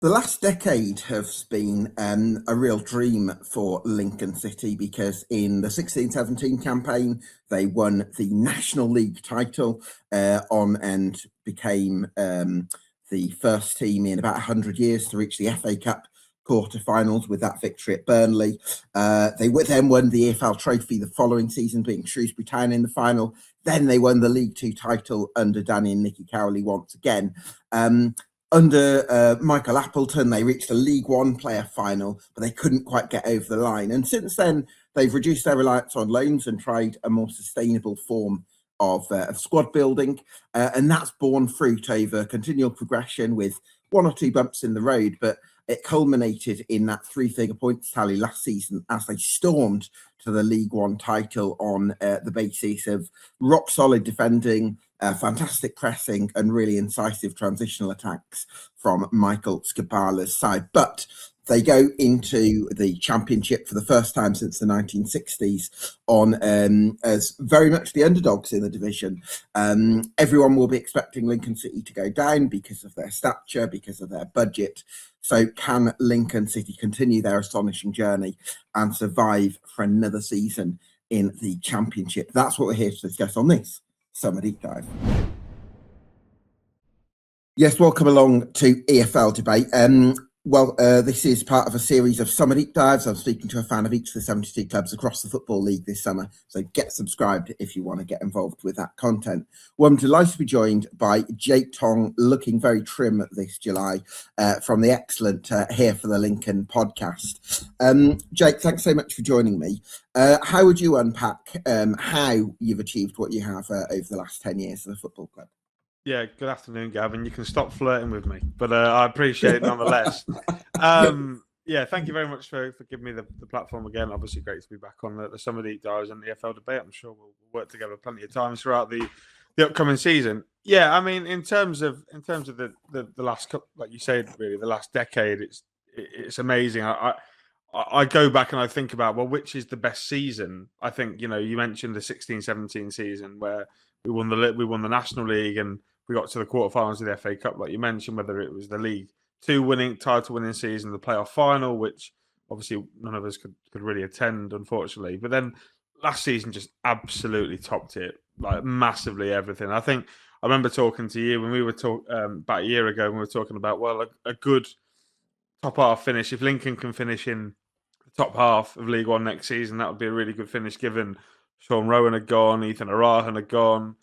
The last decade has been a real dream for Lincoln City because in the 16-17 campaign, they won the National League title and became the first team in about 100 years to reach the FA Cup quarter-finals with that victory at Burnley. They then won the EFL trophy the following season, beating Shrewsbury Town in the final. Then they won the League Two title under Danny and Nicky Cowley once again. Under Michael Appleton, they reached a League One player final, but they couldn't quite get over the line. And since then, they've reduced their reliance on loans and tried a more sustainable form of squad building. And that's borne fruit over continual progression with one or two bumps in the road. But it culminated in that three-figure points tally last season as they stormed to the League One title on the basis of rock-solid defending, fantastic pressing and really incisive transitional attacks from Michael Skubala's side. But they go into the Championship for the first time since the 1960s on as very much the underdogs in the division. Everyone will be expecting Lincoln City to go down because of their stature, because of their budget. So can Lincoln City continue their astonishing journey and survive for another season in the Championship? That's what we're here to discuss on this Summer Deep Dive. Yes, welcome along to EFL Debate. This is part of a series of Summer Deep Dives. I'm speaking to a fan of each of the 72 clubs across the Football League this summer, so get subscribed if you want to get involved with that content. Well, I'm delighted to be joined by Jake Tonge, looking very trim this July, from the excellent Here for the Lincoln podcast. Jake, thanks so much for joining me. How would you unpack how you've achieved what you have over the last 10 years of the football club? Yeah, good afternoon, Gavin. You can stop flirting with me, but I appreciate it nonetheless. Yeah, thank you very much for giving me the platform again. Obviously, great to be back on the Summer Deep Dives and the EFL Debate. I'm sure we'll work together plenty of times throughout the upcoming season. Yeah, I mean, in terms of the last couple, like you said, really the last decade, it's amazing. I go back and I think about, well, which is the best season? I think, you mentioned the 16-17 season where we won the National League and we got to the quarterfinals of the FA Cup, like you mentioned, whether it was the League Two title winning season, the playoff final, which obviously none of us could really attend, unfortunately. But then last season just absolutely topped it, like massively everything. I think I remember talking to you when we were about a year ago, when we were talking about, well, a good top half finish. If Lincoln can finish in the top half of League One next season, that would be a really good finish, given Sean Rowan had gone, Ethan Arahan had gone.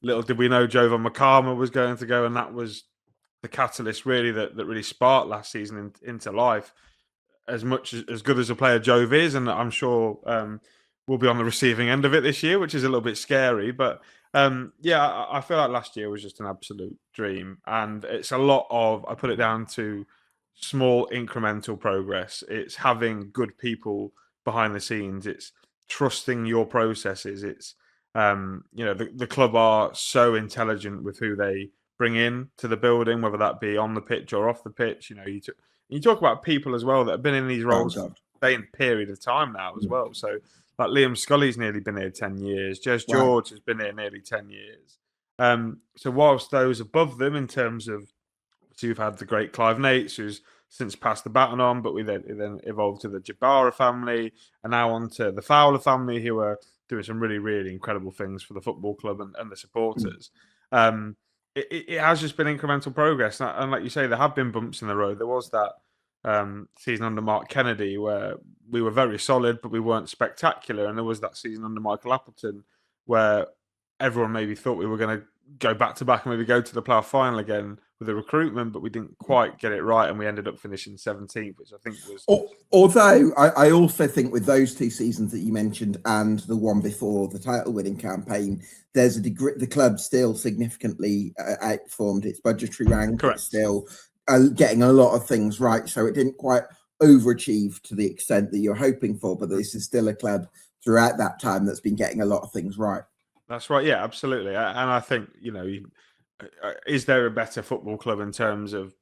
Little did we know Jovan Makama was going to go, and that was the catalyst really that really sparked last season into life. As good as a player Jove is, and I'm sure we'll be on the receiving end of it this year, which is a little bit scary. But I feel like last year was just an absolute dream, and it's a lot of, I put it down to small incremental progress. It's having good people behind the scenes. It's trusting your processes. It's the club are so intelligent with who they bring in to the building, whether that be on the pitch or off the pitch. You talk about people as well that have been in these roles for a sustained period of time now as well. So like Liam Scully's nearly been here 10 years. Jez George has been here nearly 10 years. So whilst those above them in terms of, so you've had the great Clive Nates, who's since passed the baton on, but we then evolved to the Jabara family and now on to the Fowler family, who are doing some really, really incredible things for the football club and the supporters. It has just been incremental progress. And like you say, there have been bumps in the road. There was that season under Mark Kennedy where we were very solid, but we weren't spectacular. And there was that season under Michael Appleton where everyone maybe thought we were going to go back to back and maybe go to the playoff final again with the recruitment, but we didn't quite get it right, and we ended up finishing 17th, which I think was... Although I also think with those two seasons that you mentioned and the one before the title-winning campaign, there's a degree the club still significantly outperformed its budgetary rank. Correct. It's still getting a lot of things right, so it didn't quite overachieve to the extent that you're hoping for, but this is still a club throughout that time that's been getting a lot of things right. That's right, yeah, absolutely. And I think, is there a better football club in terms of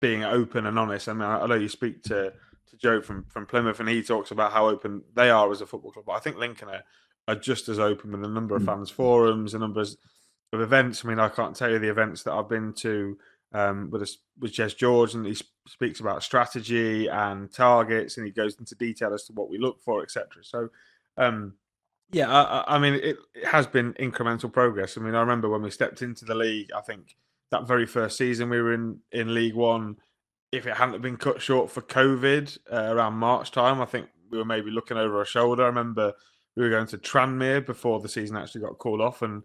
being open and honest? I mean, I know you speak to Joe from Plymouth, and he talks about how open they are as a football club, but I think Lincoln are just as open with a number of fans forums, a number of events. I mean, I can't tell you the events that I've been to with Jez George, and he speaks about strategy and targets, and he goes into detail as to what we look for, etc. So, yeah, I mean, it has been incremental progress. I mean, I remember when we stepped into the league, I think that very first season we were in League One, if it hadn't been cut short for COVID around March time, I think we were maybe looking over our shoulder. I remember we were going to Tranmere before the season actually got called off, and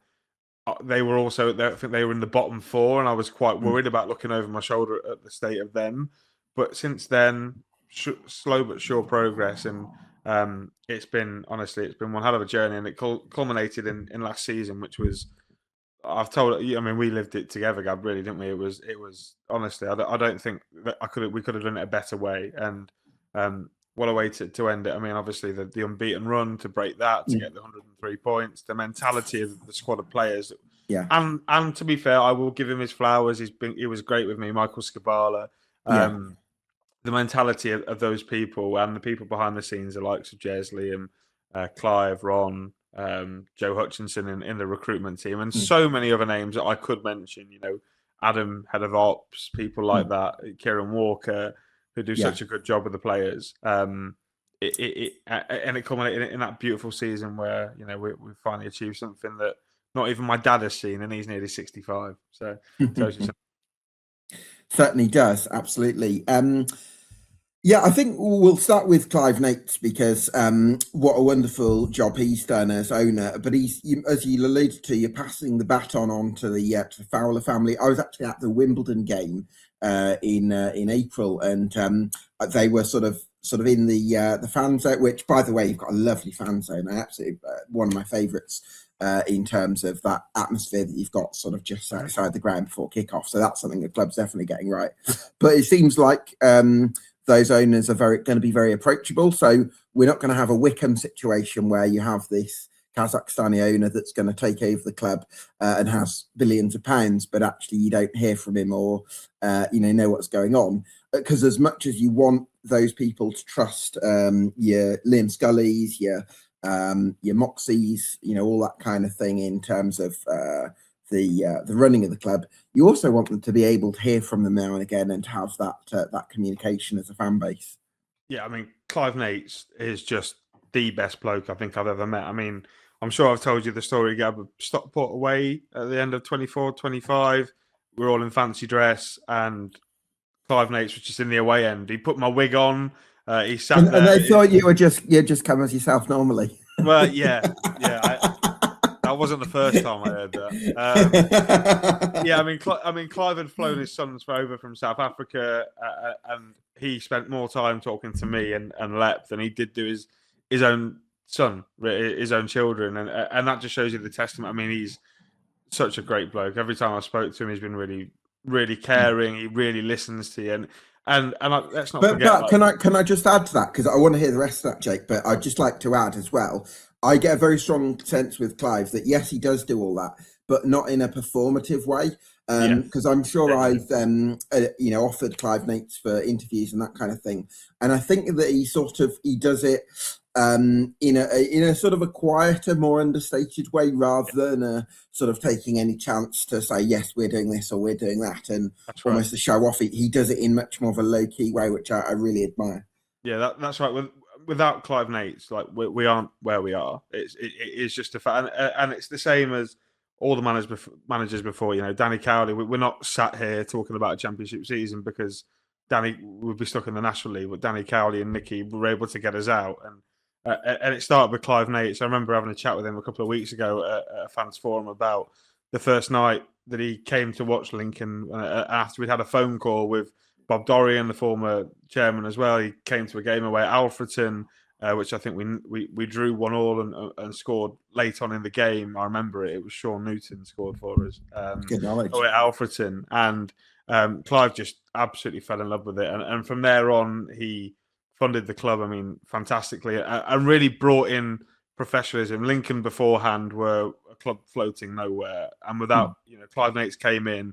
they were also there. I think they were in the bottom four, and I was quite worried about looking over my shoulder at the state of them. But since then, slow but sure progress, and it's been one hell of a journey, and it culminated in last season, which was. I've told you. I mean, we lived it together, Gab. Really, didn't we? It was honestly. I don't think that we could have done it a better way. And what a way to end it. I mean, obviously the unbeaten run to break that, to get the 103 points, the mentality of the squad of players. Yeah. And to be fair, I will give him his flowers. He was great with me, Michael Skubala. The mentality of those people and the people behind the scenes, the likes of Jez, Liam, Clive, Ron, Joe Hutchinson in the recruitment team, and so many other names that I could mention. You know, Adam, head of ops, people like that, Kieran Walker, who do such a good job with the players. And it culminated in that beautiful season where we finally achieved something that not even my dad has seen, and he's nearly 65. So certainly does, absolutely. Yeah, I think we'll start with Clive Nates because what a wonderful job he's done as owner. But as you alluded to, you're passing the baton on to the Fowler family. I was actually at the Wimbledon game in April, and they were sort of in the fan zone. Which, by the way, you've got a lovely fan zone. Absolutely, one of my favourites in terms of that atmosphere that you've got sort of just outside the ground before kickoff. So that's something the club's definitely getting right. But it seems like those owners are going to be very approachable. So we're not going to have a Wickham situation where you have this Kazakhstani owner that's going to take over the club and has billions of pounds, but actually you don't hear from him or know what's going on. Because as much as you want those people to trust your Liam Scullys, your Moxies, all that kind of thing in terms of the running of the club, you also want them to be able to hear from them now and again and to have that communication as a fan base. Yeah, I mean, Clive Nates is just the best bloke I think I've ever met. I mean, I'm sure I've told you the story, Gab, of Stockport away at the end of 24-25. We're all in fancy dress, and Clive Nates was just in the away end. He put my wig on. He sat there. And they thought you'd just come as yourself normally. Well, yeah. That wasn't the first time I heard that. I mean, Clive had flown his sons over from South Africa, and he spent more time talking to me and Lep than he did to his own son, his own children, and that just shows you the testament. I mean, he's such a great bloke. Every time I spoke to him, he's been really, really caring. He really listens to you, and let's not forget. But can I just add to that, because I want to hear the rest of that, Jake? But I'd just like to add as well. I get a very strong sense with Clive that yes, he does do all that, but not in a performative way. Because I'm sure I've offered Clive Nates for interviews and that kind of thing, and I think that he does it in a sort of a quieter, more understated way, rather than sort of taking any chance to say yes, we're doing this or we're doing that, and almost to show off. He does it in much more of a low key way, which I really admire. Yeah, that's right. Without Clive Nates, like we aren't where we are. It is just a fact, and it's the same as all the managers before. Danny Cowley. We're not sat here talking about a championship season because Danny would be stuck in the National League, but Danny Cowley and Nicky were able to get us out, and it started with Clive Nates. I remember having a chat with him a couple of weeks ago at a fans forum about the first night that he came to watch Lincoln. After we'd had a phone call with Bob Dorian, the former chairman, as well. He came to a game away at Alfreton, which I think we drew 1-1 and scored late on in the game. I remember it. It was Sean Newton scored for us. Good knowledge. At Alfreton, and Clive just absolutely fell in love with it. And from there on, he funded the club. I mean, fantastically, and really brought in professionalism. Lincoln beforehand were a club floating nowhere, and without Clive Nates came in,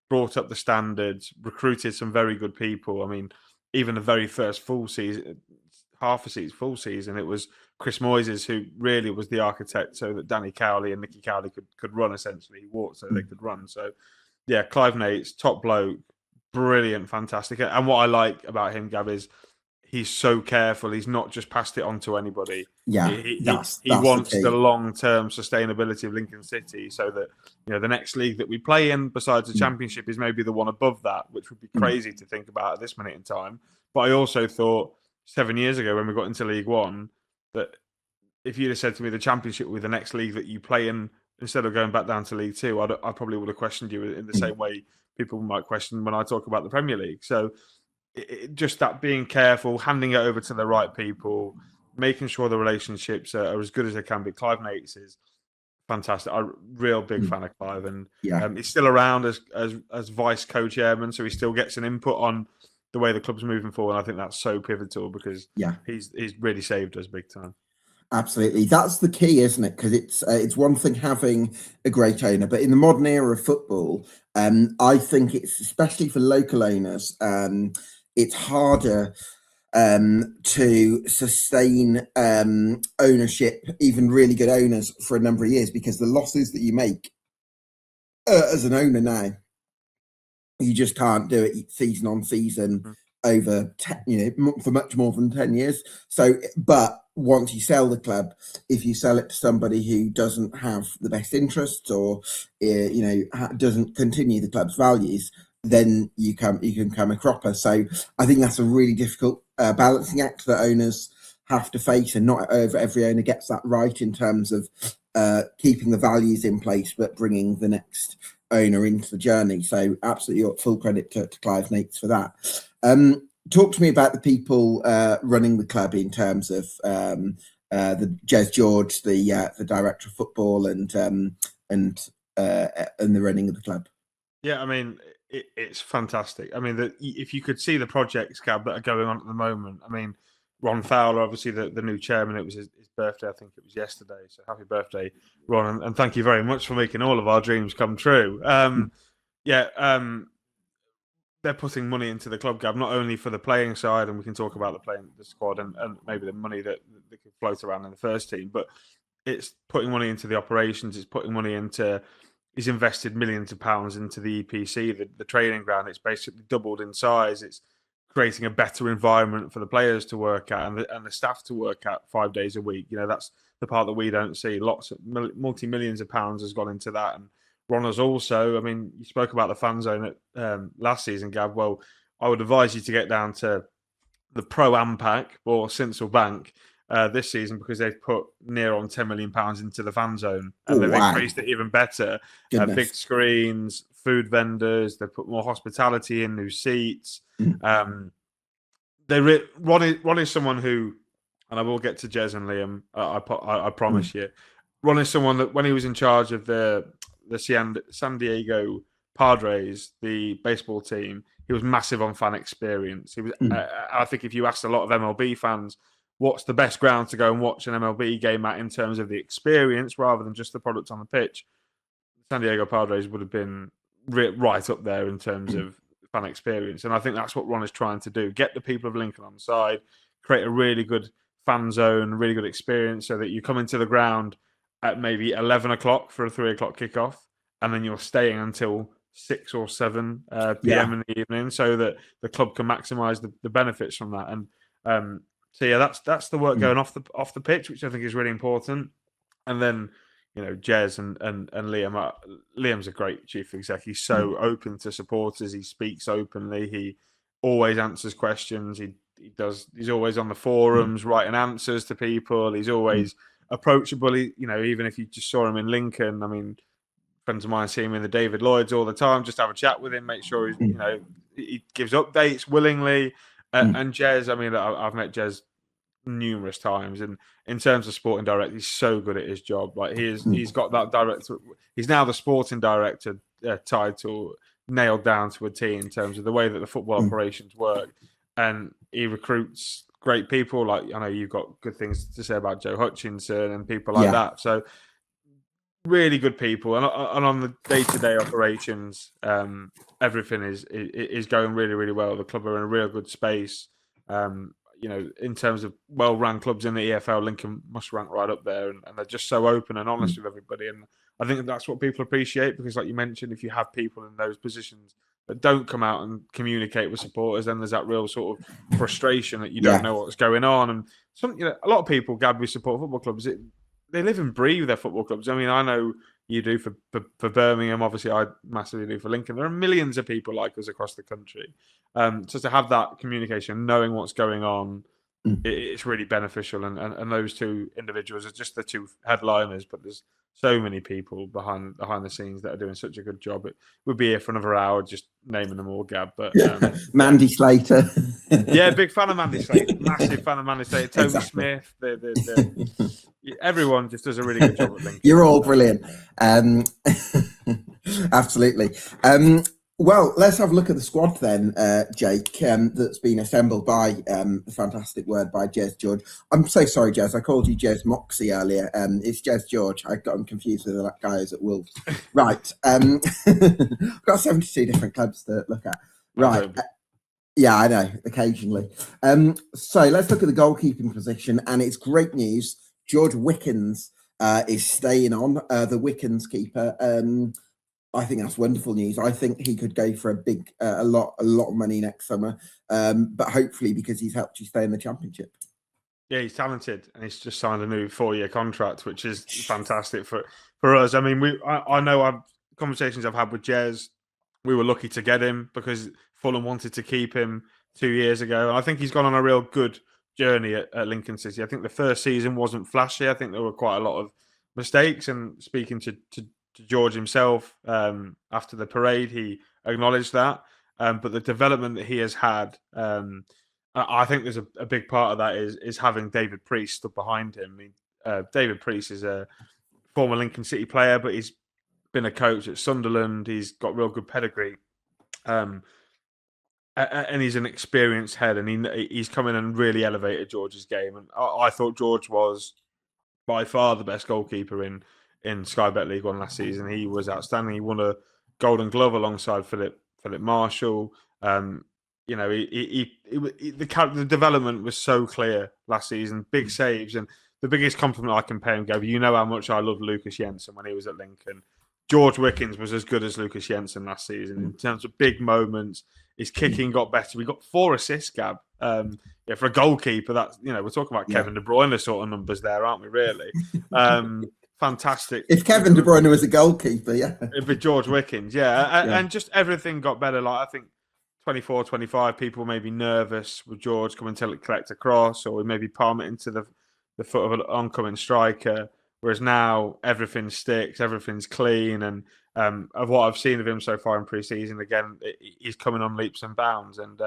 brought up the standards, recruited some very good people. I mean, even the very first full season, full season, it was Chris Moises who really was the architect, so that Danny Cowley and Nicky Cowley could run. Essentially, he walked so they could run. So yeah, Clive Nates, top bloke, brilliant, fantastic. And what I like about him, Gab, is he's so careful. He's not just passed it on to anybody. Yeah, He that's the wants the key. long-term sustainability of Lincoln City, so that the next league that we play in, besides the Championship, is maybe the one above that, which would be crazy to think about at this minute in time. But I also thought 7 years ago when we got into League One that if you'd have said to me the Championship with the next league that you play in instead of going back down to League Two, I probably would have questioned you in the same way people might question when I talk about the Premier League. So just that being careful, handing it over to the right people, making sure the relationships are as good as they can be. Clive Nates is fantastic. I'm a real big fan of Clive, and he's still around as vice co-chairman, so he still gets an input on the way the club's moving forward. I think that's so pivotal because he's really saved us big time. Absolutely, that's the key, isn't it? Because it's one thing having a great owner, but in the modern era of football, I think it's especially for local owners, it's harder to sustain ownership, even really good owners, for a number of years, because the losses that you make as an owner now, you just can't do it season on season over for much more than 10 years. So, but once you sell the club, if you sell it to somebody who doesn't have the best interests or doesn't continue the club's values, then you can become a cropper. So I think that's a really difficult balancing act that owners have to face, and not every owner gets that right in terms of keeping the values in place but bringing the next owner into the journey. So absolutely full credit to Clive Nates for that. Talk to me about the people running the club in terms of the Jez George, the director of football, and the running of the club. Yeah, I mean, it's fantastic. I mean, if you could see the projects, Gab, that are going on at the moment. I mean, Ron Fowler, obviously the new chairman. It was his birthday. I think it was yesterday. So happy birthday, Ron, and thank you very much for making all of our dreams come true. They're putting money into the club, Gab, not only for the playing side, and we can talk about the squad and maybe the money that could float around in the first team, but it's putting money into the operations. It's putting money into. He's invested millions of pounds into the EPC, the training ground. It's basically doubled in size. It's creating a better environment for the players to work at and the staff to work at 5 days a week. That's the part that we don't see. Lots of multi-millions of pounds has gone into that. And Ron has also, I mean, you spoke about the fan zone at last season, Gab. Well, I would advise you to get down to the Pro Am Pack or Sincil Bank this season, because they've put near on £10 million into the fan zone, and they've increased it even better. Big screens, food vendors. They put more hospitality in, new seats. Ron is someone who, and I will get to Jez and Liam. I promise you, Ron is someone that when he was in charge of the San Diego Padres, the baseball team, he was massive on fan experience. He was. I think if you asked a lot of MLB fans, what's the best ground to go and watch an MLB game at in terms of the experience rather than just the product on the pitch, San Diego Padres would have been right up there in terms of fan experience. And I think that's what Ron is trying to do. Get the people of Lincoln on side, create a really good fan zone, really good experience, so that you come into the ground at maybe 11 o'clock for a 3 o'clock kickoff, and then you're staying until 6 or 7 p.m. in the evening, so that the club can maximise the benefits from that. And so yeah, that's the work going off the pitch, which I think is really important. And then Jez and Liam. Liam's a great chief exec. He's so open to supporters. He speaks openly. He always answers questions. He's always on the forums writing answers to people. He's always approachable. Even if you just saw him in Lincoln, I mean, friends of mine see him in the David Lloyds all the time. Just have a chat with him, make sure he gives updates willingly. And Jez, I mean, I've met Jez numerous times, and in terms of sporting director, he's so good at his job. Like he's got that director. He's now the sporting director title nailed down to a T in terms of the way that the football operations work, and he recruits great people. Like I know you've got good things to say about Joe Hutchinson and people like that. So really good people, and on the day-to-day operations, everything is going really, really well. The club are in a real good space. In terms of well-run clubs in the EFL, Lincoln must rank right up there, and they're just so open and honest with everybody. And I think that's what people appreciate, because like you mentioned, if you have people in those positions that don't come out and communicate with supporters, then there's that real sort of frustration that you don't know what's going on. And a lot of people, Gab, who support football clubs, they live and breathe their football clubs. I mean, I know you do for Birmingham. Obviously, I massively do for Lincoln. There are millions of people like us across the country. So to have that communication, knowing what's going on, it's really beneficial. And those two individuals are just the two headliners, but there's so many people behind the scenes that are doing such a good job. It would be here for another hour just naming them all, Gab. But Mandy Slater. Yeah, big fan of Mandy Slater. Massive fan of Mandy Slater. Toby Smith. Everyone just does a really good job at Lincoln. You're all brilliant. Absolutely. Well, let's have a look at the squad then, Jake, that's been assembled by the fantastic word by Jez George. I'm so sorry, Jez. I called you Jez Moxie earlier. It's Jez George. I got him confused with that guy who's at Wolves. Right. I've got 72 different clubs to look at. Right. Yeah, I know, occasionally. So let's look at the goalkeeping position, and it's great news. George Wickens is staying on, the Wickens keeper. I think that's wonderful news. I think he could go for a lot of money next summer, but hopefully because he's helped you stay in the Championship. Yeah, he's talented, and he's just signed a new 4-year contract, which is fantastic for us. I mean, I know conversations I've had with Jez. We were lucky to get him because Fulham wanted to keep him 2 years ago, and I think he's gone on a real good journey at Lincoln City. I think the first season wasn't flashy. I think there were quite a lot of mistakes, and speaking to George himself after the parade, he acknowledged that. But the development that he has had, I think there's a big part of that is having David Priest stood behind him. I mean, David Priest is a former Lincoln City player, but he's been a coach at Sunderland. He's got real good pedigree, and he's an experienced head. And he's come in and really elevated George's game. And I thought George was by far the best goalkeeper in Sky Bet League One last season. He was outstanding. He won a Golden Glove alongside Philip Marshall. The development was so clear last season. Big saves, and the biggest compliment I can pay him, Gav, you know how much I loved Lucas Jensen when he was at Lincoln. George Wickens was as good as Lucas Jensen last season in terms of big moments. His kicking got better. We got 4 assists, Gab. For a goalkeeper, that's we're talking about Kevin De Bruyne sort of numbers there, aren't we? Really. Fantastic. If Kevin De Bruyne was a goalkeeper, it'd be George Wickens, and just everything got better. Like I think 24, 25 people may be nervous with George coming to collect a cross, or maybe palm it into the foot of an oncoming striker. Whereas now everything sticks, everything's clean, and of what I've seen of him so far in pre-season, again, he's coming on leaps and bounds. And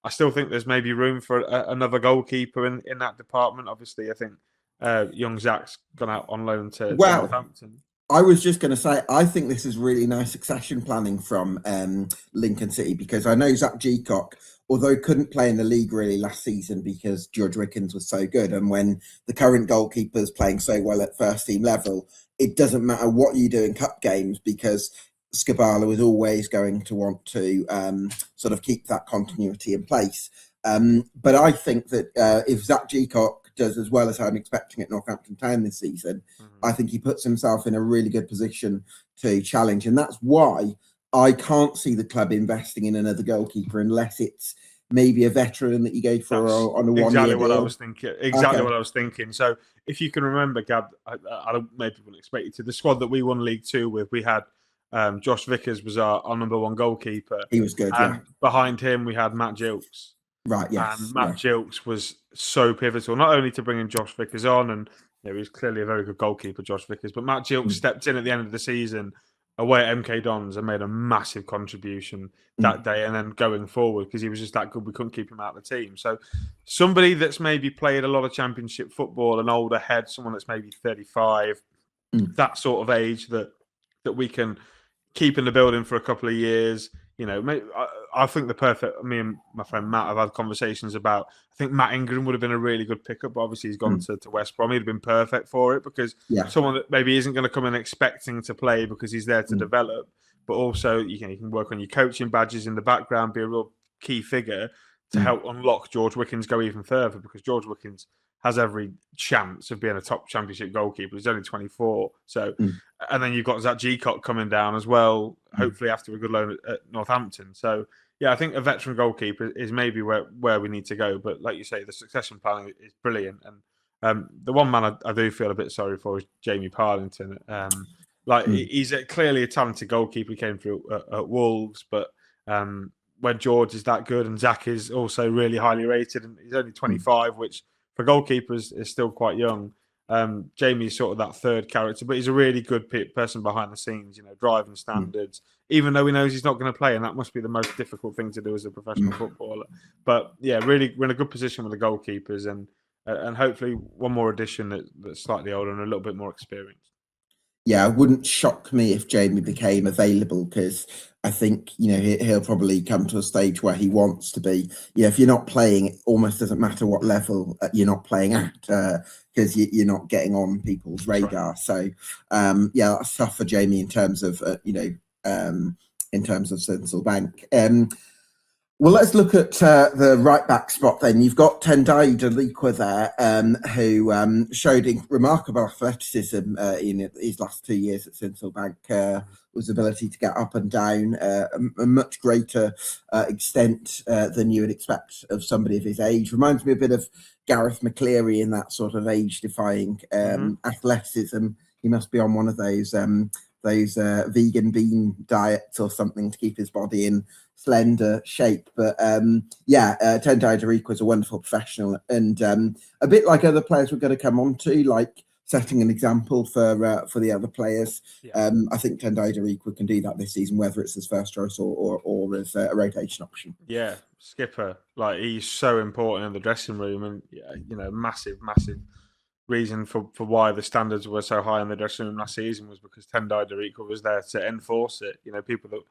I still think there's maybe room for another goalkeeper in that department. Obviously, I think young Zach's gone out on loan to Northampton. I was just going to say, I think this is really nice succession planning from Lincoln City, because I know Zach Geacock, although couldn't play in the league really last season because George Wickens was so good, and when the current goalkeeper's playing so well at first team level, it doesn't matter what you do in cup games, because Skubala was always going to want to sort of keep that continuity in place. But I think that if Zach Geacock does as well as I'm expecting at Northampton Town this season, I think he puts himself in a really good position to challenge. And that's why I can't see the club investing in another goalkeeper unless it's maybe a veteran that you go for on a 1 year exactly what deal. I was thinking. Exactly what I was thinking. So if you can remember, Gab, I don't maybe wouldn't expect you to. The squad that we won League Two with, we had Josh Vickers was our number one goalkeeper. He was good. And behind him we had Matt Gilks. Right, yes. And Matt Gilks was so pivotal, not only to bringing Josh Vickers on, and he was clearly a very good goalkeeper, Josh Vickers, but Matt Gilks stepped in at the end of the season away at MK Dons and made a massive contribution that day, and then going forward, because he was just that good, we couldn't keep him out of the team. So somebody that's maybe played a lot of Championship football, an older head, someone that's maybe 35, that sort of age that we can keep in the building for a couple of years. I think me and my friend Matt have had conversations about, I think Matt Ingram would have been a really good pickup, but obviously he's gone to West Brom. He'd have been perfect for it, because someone that maybe isn't going to come in expecting to play because he's there to develop, but also you can work on your coaching badges in the background, be a real key figure. to help unlock George Wickens go even further, because George Wickens has every chance of being a top championship goalkeeper. He's only 24. So, and then you've got Zach Geacock coming down as well, hopefully after a good loan at Northampton. So, yeah, I think a veteran goalkeeper is maybe where we need to go. But like you say, the succession planning is brilliant. And the one man I do feel a bit sorry for is Jamie Parlington. He's clearly a talented goalkeeper. He came through at Wolves, but when George is that good and Zach is also really highly rated, and he's only 25, which for goalkeepers is still quite young. Jamie's sort of that third character, but he's a really good person behind the scenes, driving standards, even though he knows he's not going to play, and that must be the most difficult thing to do as a professional footballer. But yeah, really, we're in a good position with the goalkeepers, and hopefully one more addition that's slightly older and a little bit more experienced. Yeah, it wouldn't shock me if Jamie became available, because I think, he'll probably come to a stage where he wants to be. If you're not playing, it almost doesn't matter what level you're not playing at, because you're not getting on people's radar. Right. So, that's tough for Jamie in terms of, in terms of Sincil Bank. Well, let's look at the right-back spot then. You've got Tendai Deliqua there, who showed remarkable athleticism in his last 2 years at Sincil Bank, his ability to get up and down a much greater extent than you would expect of somebody of his age. Reminds me a bit of Gareth McCleary in that sort of age-defying athleticism. He must be on one of those vegan bean diets or something to keep his body in slender shape. But Tendai Deliqua is a wonderful professional, and a bit like other players we're going to come on to, like setting an example for the other players. I think Tendai Deliqua can do that this season, whether it's his first choice or as a rotation option. Yeah, skipper, he's so important in the dressing room, and massive reason for why the standards were so high in the dressing room last season was because Tendai Deliqua was there to enforce it. People that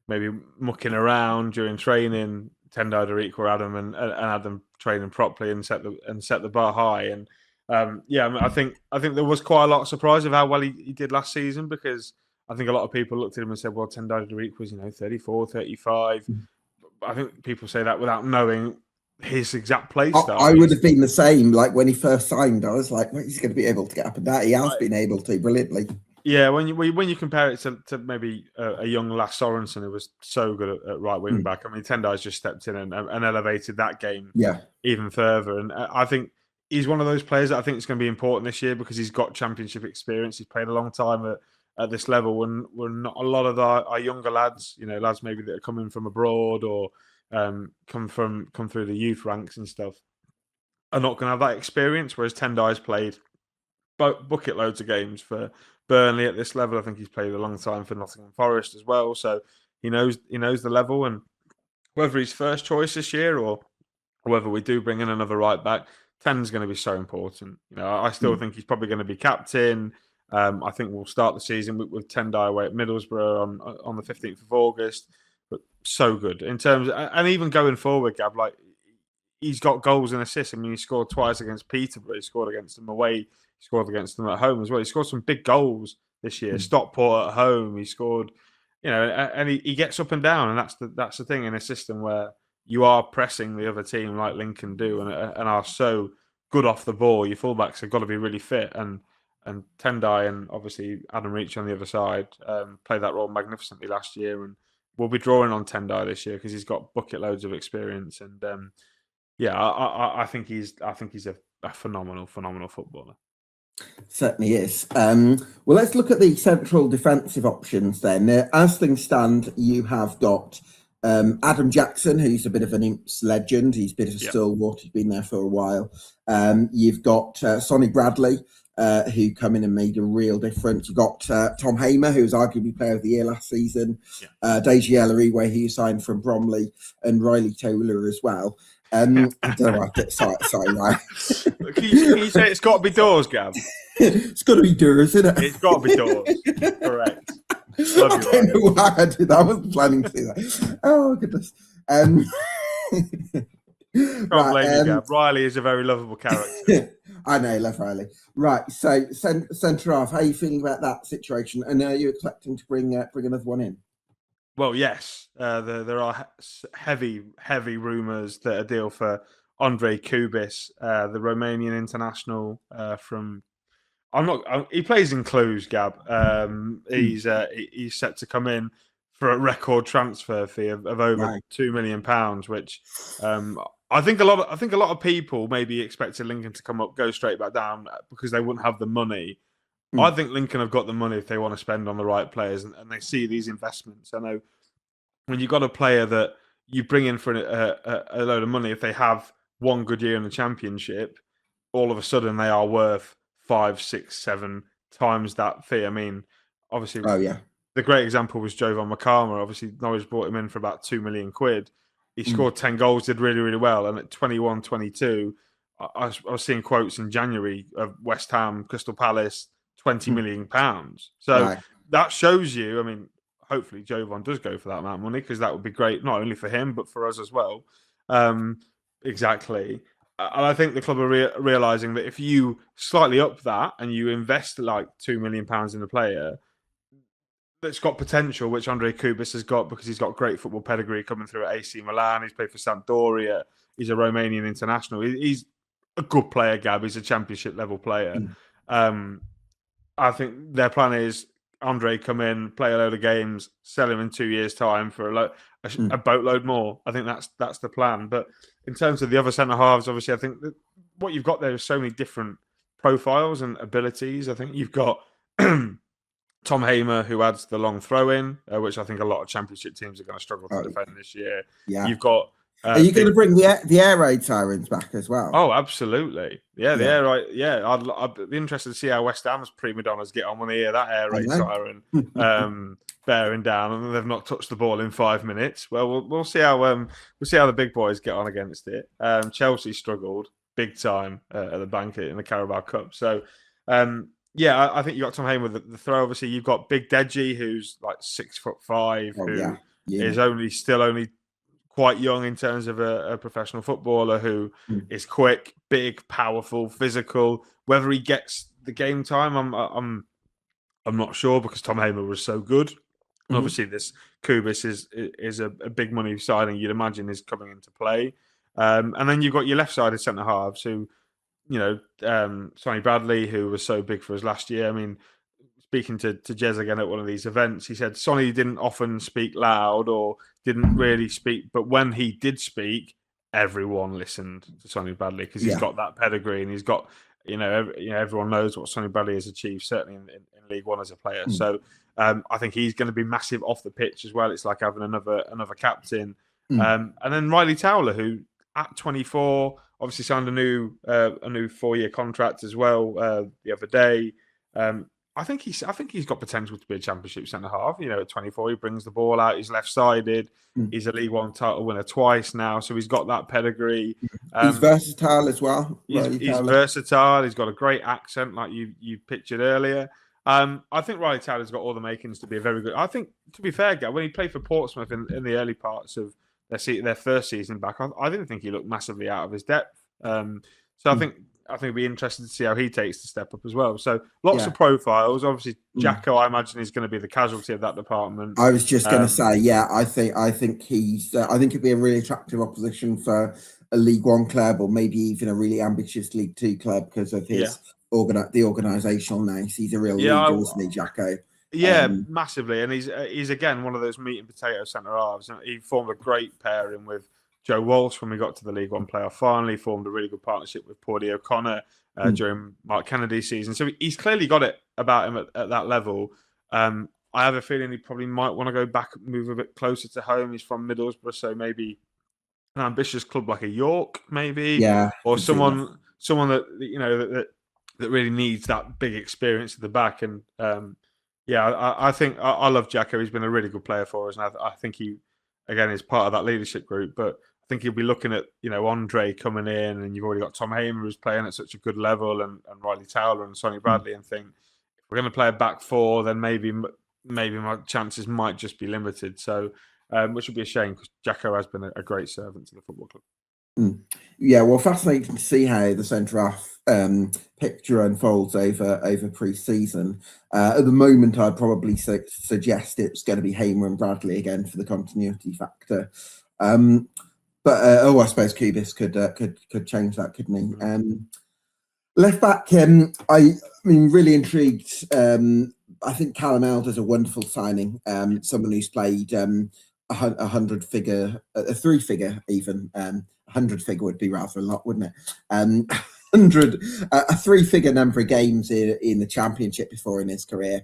maybe mucking around during training, Tendai Deliqua had them and had them training properly and set the bar high. And I think there was quite a lot of surprise of how well he did last season, because I think a lot of people looked at him and said, well, Tendai Deliqua was 34, 35. But I think people say that without knowing his exact play style. I would have been the same. Like when he first signed, I was like, well, he's going to be able to get up and down. He has been able to brilliantly. Yeah, when you compare it to maybe a young Lasse Sorensen who was so good at right wing back, I mean, Tendai's just stepped in and elevated that game even further. And I think he's one of those players that I think is going to be important this year, because he's got championship experience. He's played a long time at this level, and we're not a lot of our younger lads, lads maybe that are coming from abroad or come through the youth ranks and stuff, are not going to have that experience, whereas Tendai's played bucket loads of games for Burnley at this level. I think he's played a long time for Nottingham Forest as well, so he knows the level. And whether he's first choice this year or whether we do bring in another right back, Ten's going to be so important. I still think he's probably going to be captain. I think we'll start the season with Tendai away at Middlesbrough on the 15th of August. But so good in terms of, and even going forward, Gab, he's got goals and assists. I mean, he scored twice against Peterborough. He scored against them away. He scored against them at home as well. He scored some big goals this year. Stockport at home. He scored, and he gets up and down, and that's the thing in a system where you are pressing the other team like Lincoln do, and are so good off the ball. Your fullbacks have got to be really fit, and Tendai and obviously Adam Reach on the other side played that role magnificently last year, and we'll be drawing on Tendai this year because he's got bucket loads of experience, and I think he's a phenomenal footballer. Certainly is. Well, let's look at the central defensive options then. As things stand, you have got Adam Jackson, who's a bit of an Imps legend. He's a bit of a stalwart. He's been there for a while. You've got Sonny Bradley, who come in and made a real difference. You've got Tom Hamer, who was arguably Player of the Year last season. Deji Ellery, where he signed from Bromley, and Riley Toler as well. I don't know. Sorry, right. Can you say it's got to be doors, Gav? It's got to be doors, isn't it? It's got to be doors. Correct. I don't know why I did that. I wasn't planning to do that. Oh, goodness. Can't blame you, Gav. Riley is a very lovable character. I know, love Riley. Right, so centre half, how are you feeling about that situation? And are you expecting to bring another one in? Well, yes, there are heavy rumours that a deal for Andrej Kubis, the Romanian international from. He plays in Cluj, Gab. He's set to come in for a record transfer fee of over Right. £2 million, which I think a lot of people maybe expected Lincoln to come up, go straight back down because they wouldn't have the money. I think Lincoln have got the money if they want to spend on the right players, and they see these investments. I know when you've got a player that you bring in for a load of money, if they have one good year in the championship, all of a sudden they are worth 5, 6, 7 times that fee. I mean, obviously, Oh yeah. the great example was Jovan Makama. Obviously, Norwich brought him in for about £2 million. He scored 10 goals, did really, really well. And at 21, 22, I was seeing quotes in January of West Ham, Crystal Palace, £20 million. So Right. that shows you, I mean, hopefully Jovan does go for that amount of money because that would be great, not only for him, but for us as well. Exactly. And I think the club are realising that if you slightly up that and you invest like £2 million in a player that's got potential, which Andrej Kubis has got because he's got great football pedigree coming through at AC Milan. He's played for Sampdoria. He's a Romanian international. He's a good player, Gab. He's a championship level player. I think their plan is Andre come in, play a load of games, sell him in 2 years' time for a boatload more. I think that's the plan. But in terms of the other centre halves, obviously, I think that what you've got there is so many different profiles and abilities. I think you've got Tom Hamer, who adds the long throw in, which I think a lot of championship teams are going to struggle to defend this year. Yeah. You've got. Are you going to bring the air raid sirens back as well? Oh, absolutely. Yeah, the air raid. Yeah, I'd be interested to see how West Ham's prima donnas get on when they hear that air raid siren bearing down, and they've not touched the ball in 5 minutes. Well, we'll see how the big boys get on against it. Chelsea struggled big time at the Bank in the Carabao Cup. So, yeah, I think you got Tom Hamer with the throw. Obviously, you've got Big Deji, who's like 6'5", who is only quite young in terms of a professional footballer who is quick, big, powerful, physical. Whether he gets the game time, I'm not sure because Tom Hamer was so good. And obviously, this Kubis is a big money signing. You'd imagine is coming into play. And then you've got your left-sided centre halves who, Sonny Bradley, who was so big for us last year. I mean, speaking to Jez again at one of these events, he said Sonny didn't often speak loud or didn't really speak, but when he did speak, everyone listened to Sonny Bradley because he's got that pedigree and he's got, everyone knows what Sonny Bradley has achieved, certainly in League One as a player. So I think he's going to be massive off the pitch as well. It's like having another captain. And then Riley Towler, who at 24 obviously signed a new 4-year contract as well the other day. I think he's got potential to be a championship centre half. At 24, he brings the ball out. He's left-sided. He's a League One title winner twice now, so he's got that pedigree. He's versatile as well. He's versatile. He's got a great accent, like you pictured earlier. I think Riley Towler's got all the makings to be a very good. I think, to be fair, when he played for Portsmouth in the early parts of their first season back, I didn't think he looked massively out of his depth. So I think it'll be interesting to see how he takes the step up as well. So lots of profiles. Obviously, Jacko, I imagine, is going to be the casualty of that department. I was just going to say, I think it'd be a really attractive opposition for a League One club or maybe even a really ambitious League Two club because of his the organisational nice. He's a real leader, isn't he, Jacko? Yeah, massively. And he's again one of those meat and potato centre halves. He formed a great pairing with Joe Walsh when we got to the League One playoff final. He formed a really good partnership with Paudie O'Connor during Mark Kennedy's season. So he's clearly got it about him at that level. I have a feeling he probably might want to go back, move a bit closer to home. He's from Middlesbrough, so maybe an ambitious club like a York, maybe, or someone that really needs that big experience at the back. And I think I love Jacko. He's been a really good player for us, and I think he again is part of that leadership group. But I think he'll be looking at Andre coming in, and you've already got Tom Hamer who's playing at such a good level, and Riley Towler and Sonny Bradley, and think if we're going to play a back four, then maybe my chances might just be limited. So, which would be a shame because Jacko has been a great servant to the football club. Yeah, well, fascinating to see how the centre half picture unfolds over pre-season. At the moment, I'd probably suggest it's going to be Hamer and Bradley again for the continuity factor. But I suppose Kubis could change that, couldn't he? Left back, I mean, really intrigued. I think Callum Elder's a wonderful signing. Someone who's played a three-figure even. 100-figure would be rather a lot, wouldn't it? A three-figure number of games in the Championship before in his career.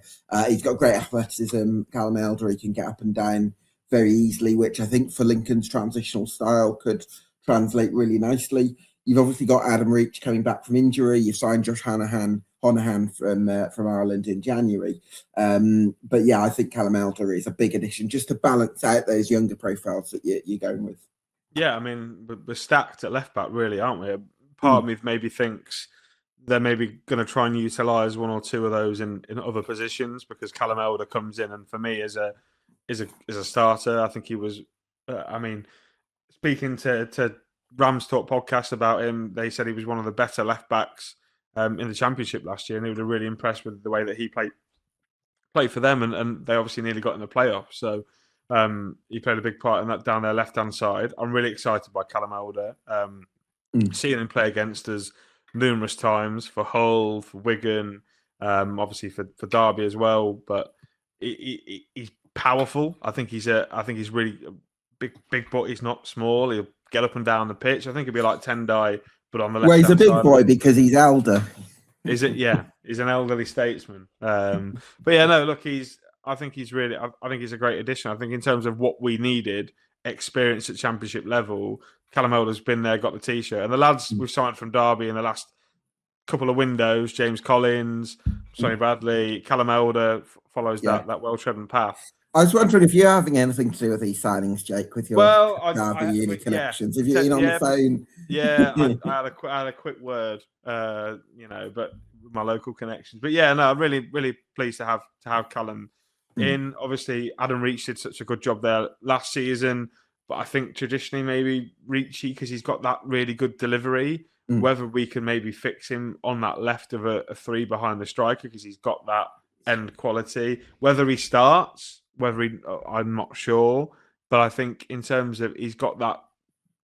He's got great athleticism. Callum Elder, he can get up and down very easily, which I think for Lincoln's transitional style could translate really nicely. You've obviously got Adam Reach coming back from injury. You've signed Josh Honohan from Ireland in January. But yeah, I think Callum Elder is a big addition just to balance out those younger profiles that you're going with. Yeah, I mean, we're stacked at left back, really, aren't we? Part of me maybe thinks they're maybe going to try and utilise one or two of those in other positions, because Callum Elder comes in, and for me, as a starter, I think he was. I mean, speaking to Rams Talk podcast about him, they said he was one of the better left backs in the Championship last year, and they were really impressed with the way that he played for them, and they obviously nearly got in the playoffs. So he played a big part in that down their left-hand side. I'm really excited by Callum Elder. Seeing him play against us numerous times for Hull, for Wigan, obviously for Derby as well. But he's powerful. I think he's really big, but he's not small. He'll get up and down the pitch. I think he'll be like Tendai, but on the left. Well, he's a big boy because he's elder. Is it? Yeah, he's an elderly statesman. But yeah, no. Look, I think he's a great addition. I think in terms of what we needed, experience at Championship level, Callum Elder's been there, got the T-shirt, and the lads we've signed from Derby in the last couple of windows: James Collins, Sonny Bradley, Callum Elder follows that well-trodden path. I was wondering if you're having anything to do with these signings, Jake, with your Derby uni connections. If you're on the phone, I had a quick word, but with my local connections. But yeah, no, I'm really, really pleased to have Callum in. Obviously, Adam Reach did such a good job there last season, but I think traditionally maybe Reachy, because he's got that really good delivery. Whether we can maybe fix him on that left of a three behind the striker, because he's got that end quality. Whether he starts. I'm not sure, but I think in terms of he's got that.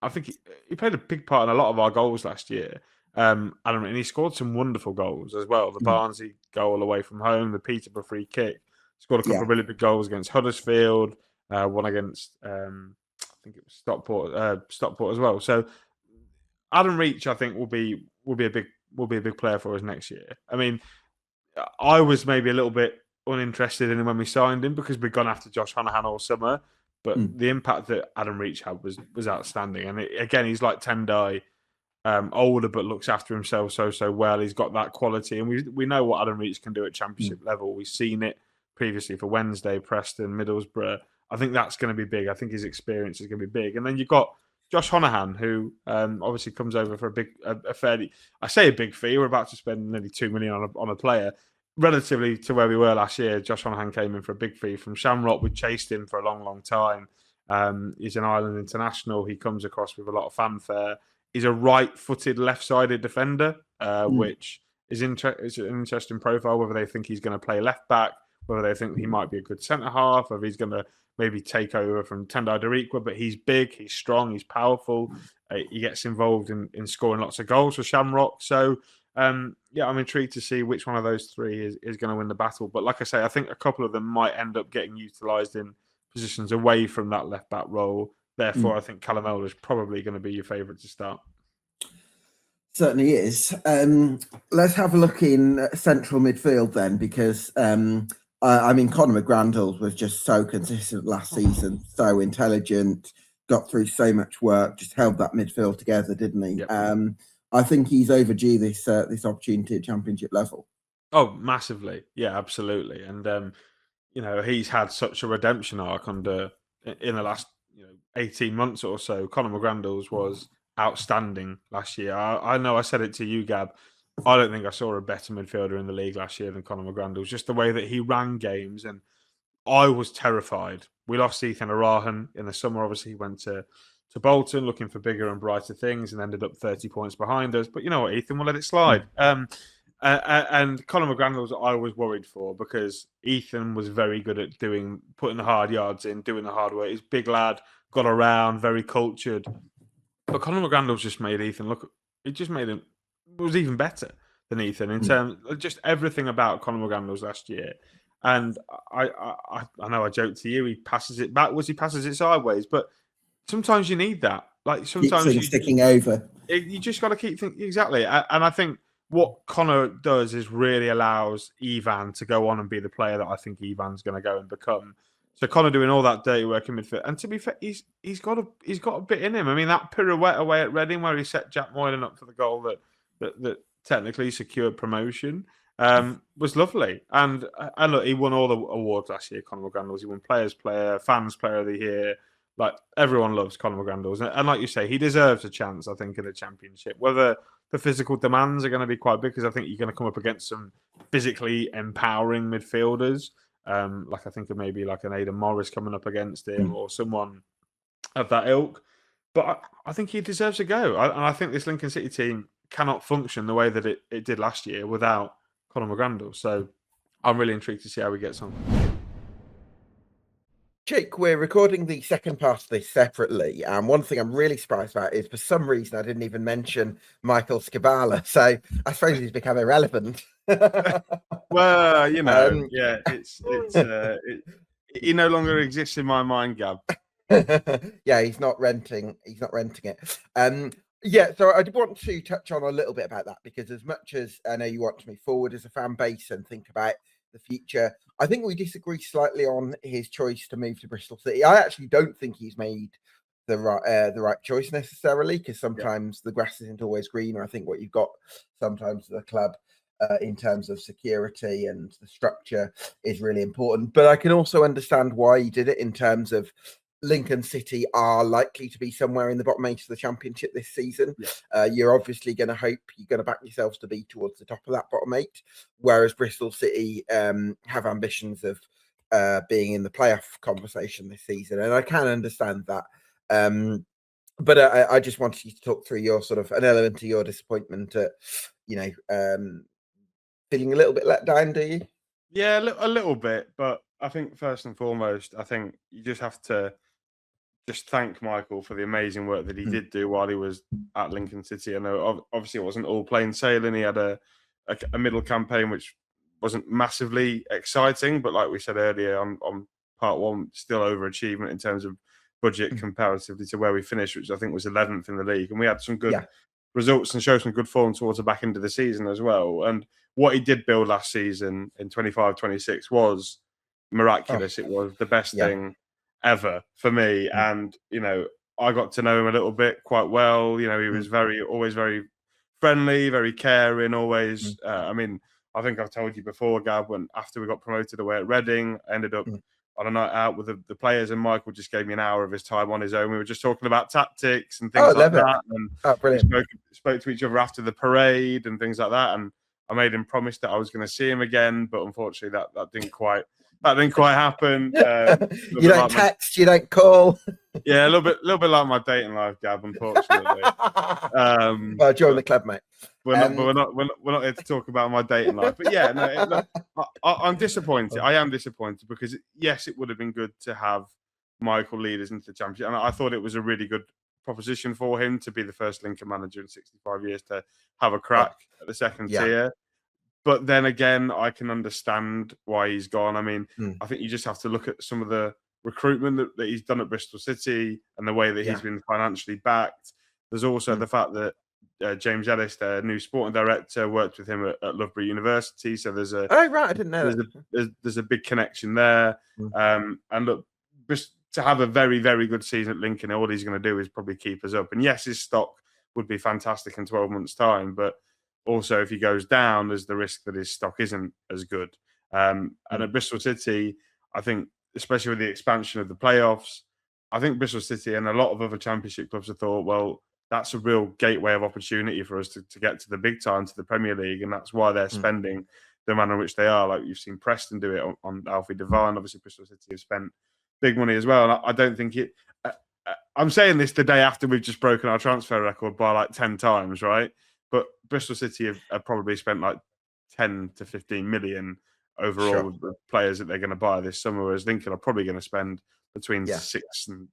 I think he played a big part in a lot of our goals last year. And he scored some wonderful goals as well. The Barnsley goal away from home, the Peterborough free kick. Scored a couple of really big goals against Huddersfield. One against I think it was Stockport as well. So Adam Reach, I think, will be a big player for us next year. I mean, I was maybe a little bit uninterested in him when we signed him because we'd gone after Josh Honohan all summer, but the impact that Adam Reach had was outstanding. And again, he's like Tendai, older but looks after himself so well. He's got that quality, and we know what Adam Reach can do at Championship level. We've seen it previously for Wednesday, Preston, Middlesbrough. I think that's going to be big. I think his experience is going to be big. And then you've got Josh Honohan, who obviously comes over for a fairly, I say a big fee. We're about to spend nearly $2 million on a player. Relatively to where we were last year, Josh Honohan came in for a big fee from Shamrock. We chased him for a long, long time. He's an Ireland international. He comes across with a lot of fanfare. He's a right-footed, left-sided defender, which is an interesting profile, whether they think he's going to play left-back, whether they think he might be a good centre-half, whether he's going to maybe take over from Tendai Darikwa, but he's big, he's strong, he's powerful. He gets involved in scoring lots of goals for Shamrock. So, I'm intrigued to see which one of those three is going to win the battle. But like I say, I think a couple of them might end up getting utilised in positions away from that left-back role. Therefore, I think Callum Elder is probably going to be your favourite to start. Certainly is. Let's have a look in central midfield then, because Conor McGrandles was just so consistent last season, so intelligent, got through so much work, just held that midfield together, didn't he? Yep. I think he's overdue this opportunity at Championship level. Oh, massively. Yeah, absolutely. And, he's had such a redemption arc in the last 18 months or so. Conor McGrandles was outstanding last year. I know I said it to you, Gab. I don't think I saw a better midfielder in the league last year than Conor McGrandles. Just the way that he ran games, and I was terrified. We lost Ethan Arahan in the summer. Obviously, he went to to Bolton, looking for bigger and brighter things, and ended up 30 points behind us. But you know what, Ethan, we'll let it slide. And Conor McGrandles, I was worried for, because Ethan was very good at putting the hard yards in, doing the hard work. He's a big lad, got around, very cultured. But Conor McGrandles just made Ethan look. It just made him was even better than Ethan in terms of just everything about Conor McGrandles last year. And I know I joked to you, he passes it backwards, he passes it sideways, but sometimes you need that. Like sometimes you sticking over. You just got to keep thinking exactly. And I think what Conor does is really allows Ivan to go on and be the player that I think Ivan's going to go and become. So Conor doing all that dirty work in midfield, and to be fair, he's got a bit in him. I mean, that pirouette away at Reading where he set Jack Moylan up for the goal that technically secured promotion was lovely. And look, he won all the awards last year. Conor McGrandles, he won Players Player, Fans Player of the Year. Like, everyone loves Conor McGrandles, and like you say, he deserves a chance, I think, in the Championship. Whether the physical demands are going to be quite big, because I think you're going to come up against some physically empowering midfielders. Like I think of maybe like an Aidan Morris coming up against him or someone of that ilk. But I think he deserves a go. And I think this Lincoln City team cannot function the way that it did last year without Conor McGrandles. So I'm really intrigued to see how he gets on. Jake, we're recording the second part of this separately. One thing I'm really surprised about is for some reason I didn't even mention Michael Skubala. So I suppose he's become irrelevant. Well, you know, yeah, he no longer exists in my mind, Gab. Yeah, he's not renting it. Yeah, so I did want to touch on a little bit about that, because as much as I know you want to move forward as a fan base and think about the future, I think we disagree slightly on his choice to move to Bristol City. I actually don't think he's made the right choice necessarily, because sometimes the grass isn't always greener. I think what you've got sometimes at the club in terms of security and the structure is really important. But I can also understand why he did it in terms of Lincoln City are likely to be somewhere in the bottom 8 of the Championship this season. You're obviously going to hope you're going to back yourselves to be towards the top of that bottom 8, whereas Bristol City have ambitions of being in the playoff conversation this season, and I can understand that. But I just wanted you to talk through your sort of an element of your disappointment at, feeling a little bit let down, do you? Yeah, a little bit, but I think first and foremost, I think you just have to just thank Michael for the amazing work that he did do while he was at Lincoln City. I know obviously it wasn't all plain sailing. He had a middle campaign which wasn't massively exciting, but like we said earlier on part one, still overachievement in terms of budget comparatively to where we finished, which I think was 11th in the league. And we had some good results and showed some good form towards the back end of the season as well. And what he did build last season in 25-26 was miraculous. It was the best thing ever for me. And, I got to know him a little bit quite well. He was always very friendly, very caring, always. I think I've told you before, Gab, when after we got promoted away at Reading, I ended up on a night out with the players, and Michael just gave me an hour of his time on his own. We were just talking about tactics and things like that. And we spoke to each other after the parade and things like that. And I made him promise that I was going to see him again, but unfortunately that didn't quite happen. You don't text, you don't call. Yeah, a little bit like my dating life, Gab, unfortunately. Well, join the club, mate. We're not here to talk about my dating life. But yeah, no, I'm disappointed. I am disappointed because yes, it would have been good to have Michael lead us into the Championship, and I thought it was a really good proposition for him to be the first Lincoln manager in 65 years to have a crack at the second tier. But then again, I can understand why he's gone. I mean, I think you just have to look at some of the recruitment that he's done at Bristol City and the way that he's been financially backed. There's also the fact that James Ellis, their new sporting director, worked with him at Loughborough University. So there's I didn't know there's a big connection there. And look, just to have a very, very good season at Lincoln, all he's going to do is probably keep us up. And yes, his stock would be fantastic in 12 months' time, but also, if he goes down, there's the risk that his stock isn't as good. And at Bristol City, I think, especially with the expansion of the playoffs, I think Bristol City and a lot of other Championship clubs have thought, well, that's a real gateway of opportunity for us to get to the big time, to the Premier League. And that's why they're spending the manner in which they are. Like you've seen Preston do it on Alfie Devine. Obviously, Bristol City have spent big money as well. And I don't think I'm saying this the day after we've just broken our transfer record by like 10 times, right? But Bristol City have probably spent like 10 to 15 million overall with the players that they're going to buy this summer, whereas Lincoln are probably going to spend between £6 and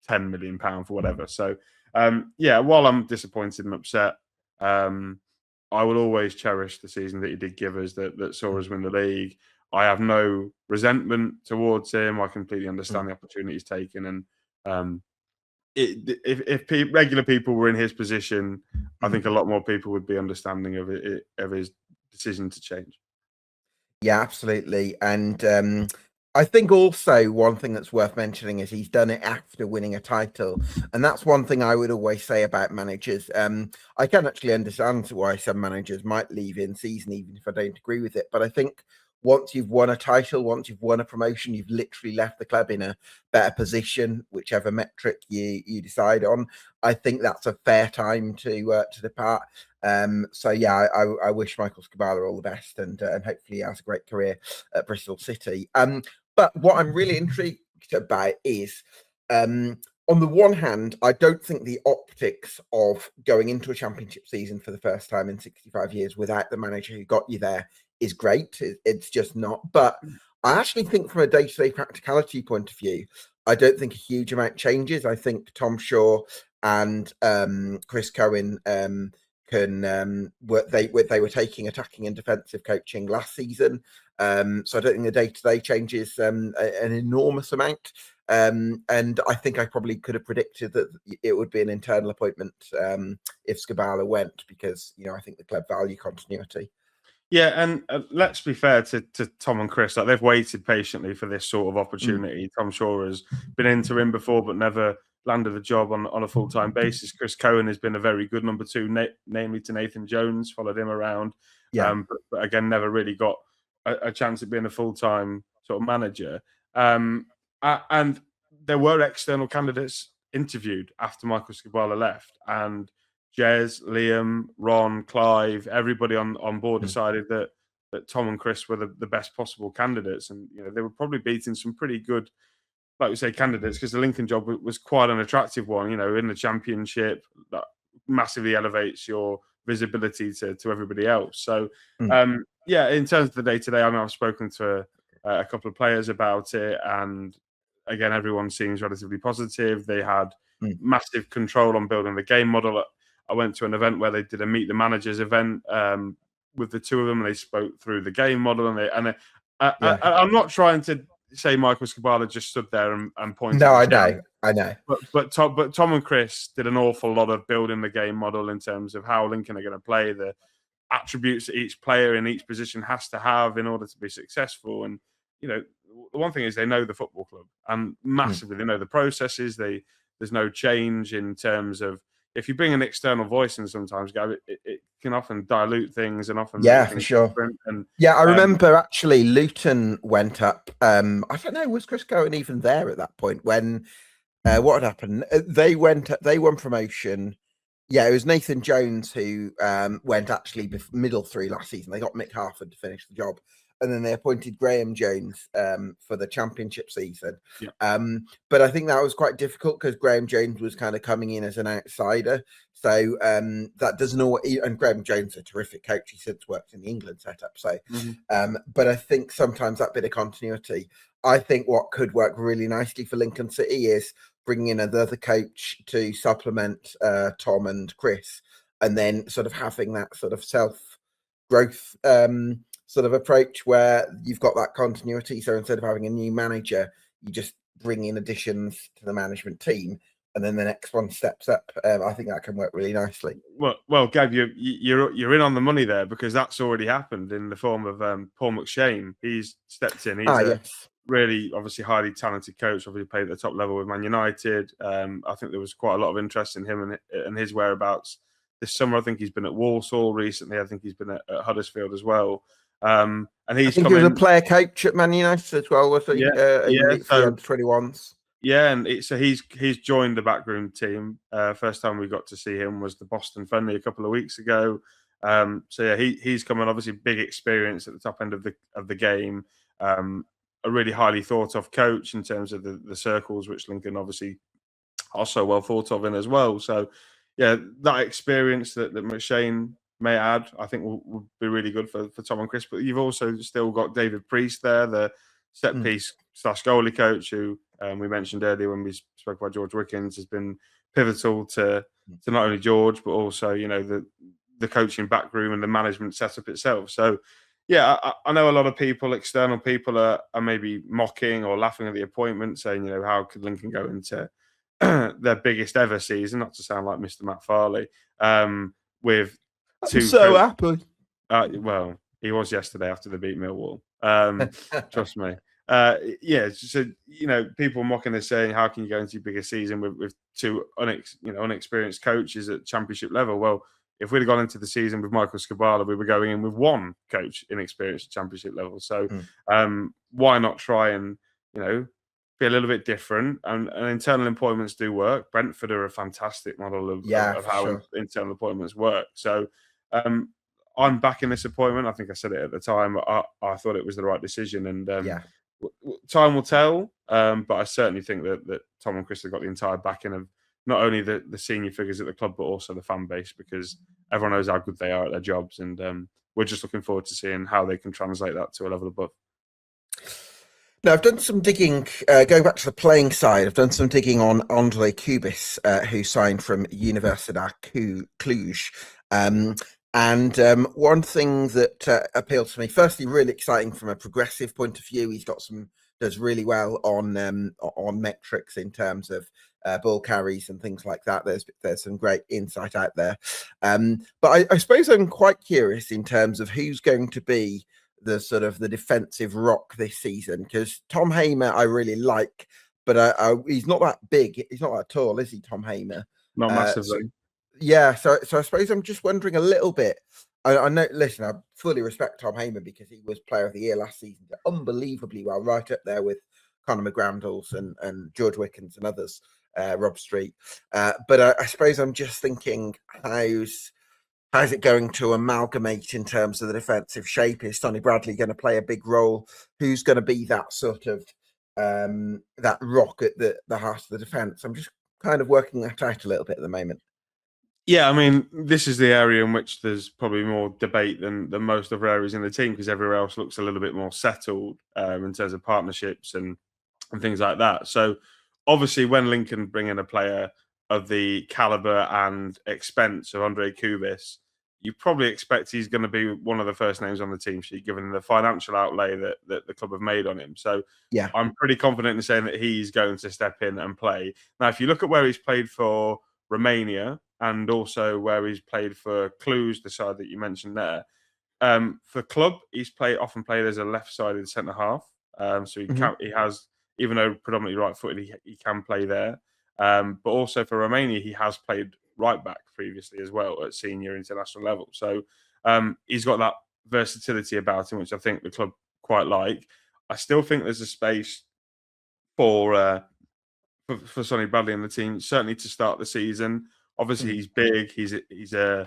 £10 million for whatever. So, while I'm disappointed and upset, I will always cherish the season that he did give us that saw us win the league. I have no resentment towards him. I completely understand the opportunity he's taken. And if regular people were in his position, I think a lot more people would be understanding of his decision to change. Yeah, absolutely. And I think also one thing that's worth mentioning is he's done it after winning a title. And that's one thing I would always say about managers. I can actually understand why some managers might leave in season, even if I don't agree with it. But I think once you've won a title, once you've won a promotion, you've literally left the club in a better position, whichever metric you decide on. I think that's a fair time to depart. So yeah, I wish Michael Skubala all the best, and hopefully he has a great career at Bristol City. But what I'm really intrigued about is, on the one hand, I don't think the optics of going into a championship season for the first time in 65 years without the manager who got you there is great. It's just not. But I actually think from a day-to-day practicality point of view, I don't think a huge amount changes. I think Tom Shaw and Chris Cohen can work. They were taking attacking and defensive coaching last season, so I don't think the day-to-day changes an enormous amount. And I think I probably could have predicted that it would be an internal appointment if Skubala went, because I think the club value continuity. Yeah, and let's be fair to Tom and Chris. Like, they've waited patiently for this sort of opportunity. Tom Shaw has been interim before, but never landed a job on a full-time basis. Chris Cohen has been a very good number two, namely to Nathan Jones, followed him around. But again, never really got a chance at being a full-time sort of manager. And there were external candidates interviewed after Michael Skubala left, and Jez, Liam, Ron, Clive, everybody on board decided that Tom and Chris were the best possible candidates. And they were probably beating some pretty good, like we say, candidates, because the Lincoln job was quite an attractive one. In the Championship, that massively elevates your visibility to everybody else. So, in terms of the day-to-day, I've spoken to a couple of players about it, and again, everyone seems relatively positive. They had massive control on building the game model. I went to an event where they did a Meet the Managers event with the two of them, and they spoke through the game model. I'm not trying to say Michael Skubala just stood there and pointed. No, I know. But Tom and Chris did an awful lot of building the game model in terms of how Lincoln are going to play, the attributes that each player in each position has to have in order to be successful. And the one thing is they know the football club, and massively they know the processes. There's no change in terms of, if you bring an external voice in sometimes, Gav, it can often dilute things and often make things for sure. different. And I remember actually Luton went up. I don't know, was Chris Cohen even there at that point when what had happened? They won promotion. Yeah, it was Nathan Jones who went actually middle three last season. They got Mick Harford to finish the job, and then they appointed Graham Jones for the championship season. But I think that was quite difficult because Graham Jones was kind of coming in as an outsider. So that doesn't always, and Graham Jones is a terrific coach. He since worked in the England setup. So, but I think sometimes that bit of continuity, I think what could work really nicely for Lincoln City is bringing in another coach to supplement Tom and Chris, and then sort of having that sort of self-growth sort of approach where you've got that continuity. So instead of having a new manager, you just bring in additions to the management team, and then the next one steps up. I think that can work really nicely. Well, Gav, you're in on the money there, because that's already happened in the form of Paul McShane. He's stepped in. He's really, obviously, highly talented coach. Obviously played at the top level with Man United. I think there was quite a lot of interest in him and his whereabouts this summer. I think he's been at Walsall recently. I think he's been at Huddersfield as well. And he's, I think, he was a player coach at Man United as well, was he? For the 21s. Yeah, and so he's joined the backroom team. First time we got to see him was the Boston friendly a couple of weeks ago. So yeah, he's come on, obviously big experience at the top end of the game. A really highly thought of coach in terms of the circles which Lincoln obviously are so well thought of in as well. So, yeah, that experience that McShane may add, I think will be really good for Tom and Chris. But you've also still got David Priest there, the set piece / goalie coach, who we mentioned earlier when we spoke about George Wickens, has been pivotal to not only George, but also, you know, the coaching back room and the management setup itself. So, yeah, I know a lot of people, external people, are maybe mocking or laughing at the appointment, saying, you know, how could Lincoln go into their biggest ever season, not to sound like Mr. Matt Farley, with two. Happy. Well, he was yesterday after they beat Millwall. Trust me. Yeah, so, you know, people mocking this, saying, how can you go into your biggest season with two unexperienced coaches at championship level? Well, if we'd have gone into the season with Michael Skubala, we were going in with one coach inexperienced at championship level. So why not try and, you know, be a little bit different? And internal appointments do work. Brentford are a fantastic model of how internal appointments work. So I'm backing this appointment. I think I said it at the time. I thought it was the right decision, and time will tell. But I certainly think that Tom and Chris have got the entire backing of not only the senior figures at the club, but also the fan base, because everyone knows how good they are at their jobs, and we're just looking forward to seeing how they can translate that to a level above. Now, I've done some digging, going back to the playing side, I've done some digging on Andrei Kubis, who signed from Universidad Cluj. And one thing that appealed to me, firstly, really exciting from a progressive point of view. He's got does really well on metrics in terms of ball carries and things like that. There's some great insight out there. But I suppose I'm quite curious in terms of who's going to be the sort of the defensive rock this season, because Tom Hamer I really like, but he's not that big. He's not that tall, is he, Tom Hamer? Not massively. So I suppose I'm just wondering a little bit. I know, listen, I fully respect Tom Hamer because he was Player of the Year last season, unbelievably well, right up there with Conor McGrandles and George Wickens and others, Rob Street. But I suppose I'm just thinking, how's it going to amalgamate in terms of the defensive shape? Is Sonny Bradley going to play a big role? Who's going to be that sort of that rock at the heart of the defence? I'm just kind of working that out a little bit at the moment. Yeah, I mean, this is the area in which there's probably more debate than most other areas in the team, because everywhere else looks a little bit more settled in terms of partnerships and things like that. So obviously when Lincoln bring in a player of the calibre and expense of Andrei Kubis, you probably expect he's going to be one of the first names on the team sheet, given the financial outlay that the club have made on him. So yeah, I'm pretty confident in saying that he's going to step in and play. Now, if you look at where he's played for Romania and also where he's played for Cluj, the side that you mentioned there, for club, he's often played as a left-sided centre half. So he has, even though predominantly right-footed, he can play there. But also for Romania, he has played right back previously as well at senior international level. So he's got that versatility about him, which I think the club quite like. I still think there's a space for Sonny Bradley and the team, certainly to start the season. Obviously, he's big. He's a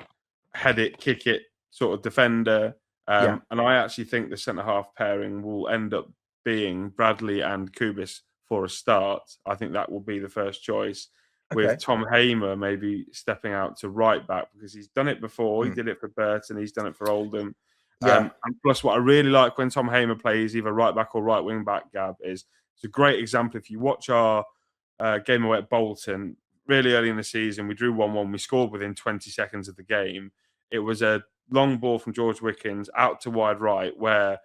head it, kick it sort of defender. And I actually think the centre half pairing will end up being Bradley and Kubis for a start. I think that will be the first choice, with Tom Hamer maybe stepping out to right back, because he's done it before. He did it for Burton. He's done it for Oldham. And plus, what I really like when Tom Hamer plays either right back or right wing back, Gab, is it's a great example. If you watch our game away at Bolton, really early in the season, we drew 1-1. We scored within 20 seconds of the game. It was a long ball from George Wickens out to wide right, where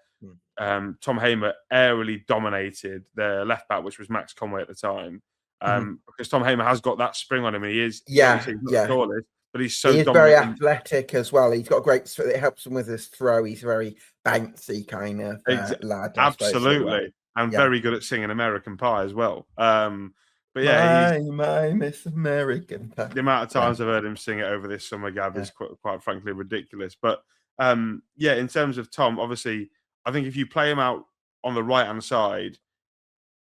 Tom Hamer aerially dominated the left back, which was Max Conway at the time. Because Tom Hamer has got that spring on him, and he is tallest, but he's so dominant. Very athletic as well. He's got it helps him with his throw. He's a very bouncy kind of lad. Absolutely, and very good at singing American Pie as well. But yeah, my Miss American Pie. The amount of times I've heard him sing it over this summer, Gab, is quite frankly ridiculous. But in terms of Tom, obviously, I think if you play him out on the right-hand side,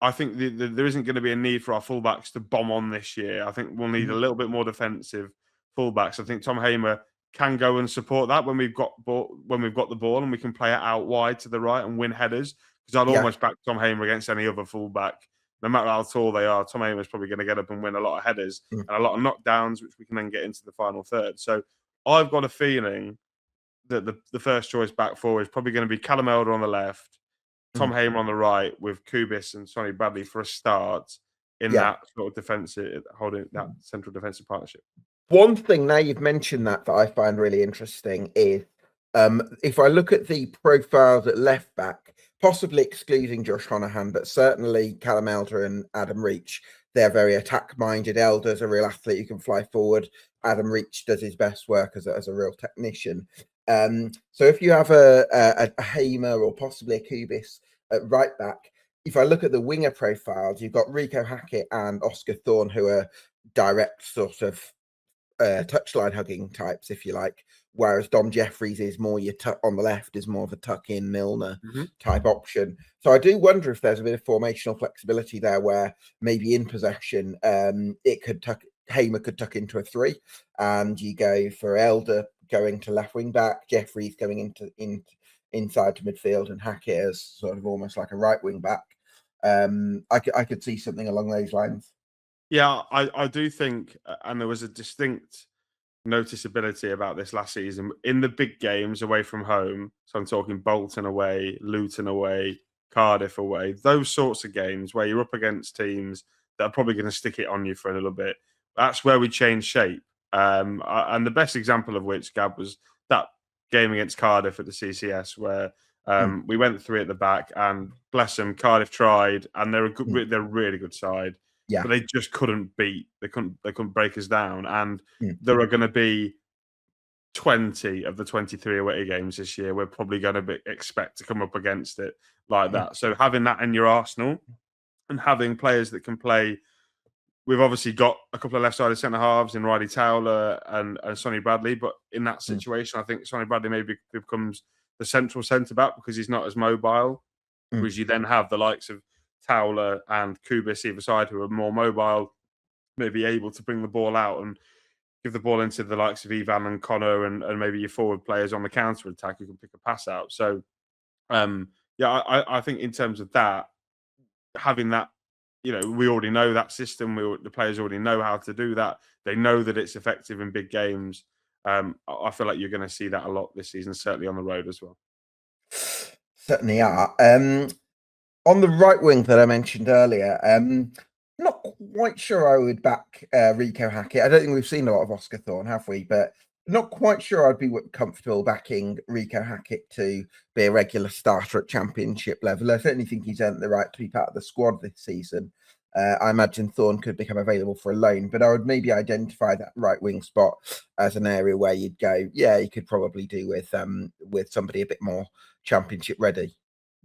I think there isn't going to be a need for our fullbacks to bomb on this year. I think we'll need a little bit more defensive fullbacks. I think Tom Hamer can go and support that when we've got the ball and we can play it out wide to the right and win headers. Because I'd almost back Tom Hamer against any other fullback no matter how tall they are, Tom Hamer's probably going to get up and win a lot of headers and a lot of knockdowns, which we can then get into the final third. So I've got a feeling that the first choice back forward is probably going to be Callum Elder on the left, Tom Hamer on the right, with Kubis and Sonny Bradley for a start in that sort of defensive, holding that central defensive partnership. One thing, now you've mentioned that I find really interesting is if I look at the profiles at left back, possibly excluding Josh Honohan, but certainly Callum Elder and Adam Reach, they're very attack-minded. Elder's a real athlete who can fly forward. Adam Reach does his best work as a real technician. So if you have a Hamer or possibly a Kubis at right back, if I look at the winger profiles, you've got Rico Hackett and Oscar Thorne, who are direct sort of touchline hugging types, if you like, whereas Dom Jeffries is more your on the left is more of a tuck-in Milner type option. So I do wonder if there's a bit of formational flexibility there, where maybe in possession Hamer could tuck into a 3, and you go for Elder going to left wing back, Jeffries going inside to midfield, and Hackett as sort of almost like a right wing back. I could see something along those lines. Yeah, I do think, and there was a distinct noticeability about this last season in the big games away from home. So I'm talking Bolton away, Luton away, Cardiff away, those sorts of games where you're up against teams that are probably going to stick it on you for a little bit. That's where we change shape. And the best example of which, Gab, was that game against Cardiff at the CCS, where we went 3 at the back, and bless them, Cardiff tried, and they're a really good side. Yeah, but they just couldn't beat. They couldn't break us down. And there are going to be 20 of the 23 away games this year. We're probably going to expect to come up against it like that. So having that in your arsenal and having players that can play. We've obviously got a couple of left-sided centre halves in Riley Towler and Sonny Bradley, but in that situation, I think Sonny Bradley maybe becomes the central centre back because he's not as mobile. Whereas you then have the likes of Towler and Kubis either side, who are more mobile, maybe able to bring the ball out and give the ball into the likes of Ivan and Connor and maybe your forward players on the counter attack who can pick a pass out. So, I think in terms of that, having that, we already know that system. The players already know how to do that. They know that it's effective in big games. I feel like you're going to see that a lot this season, certainly on the road as well. Certainly are. On the right wing that I mentioned earlier, not quite sure I would back Rico Hackett. I don't think we've seen a lot of Oscar Thorne, have we? But not quite sure I'd be comfortable backing Rico Hackett to be a regular starter at championship level. I certainly think he's earned the right to be part of the squad this season. I imagine Thorne could become available for a loan, but I would maybe identify that right wing spot as an area where you'd go, yeah, you could probably do with somebody a bit more championship ready.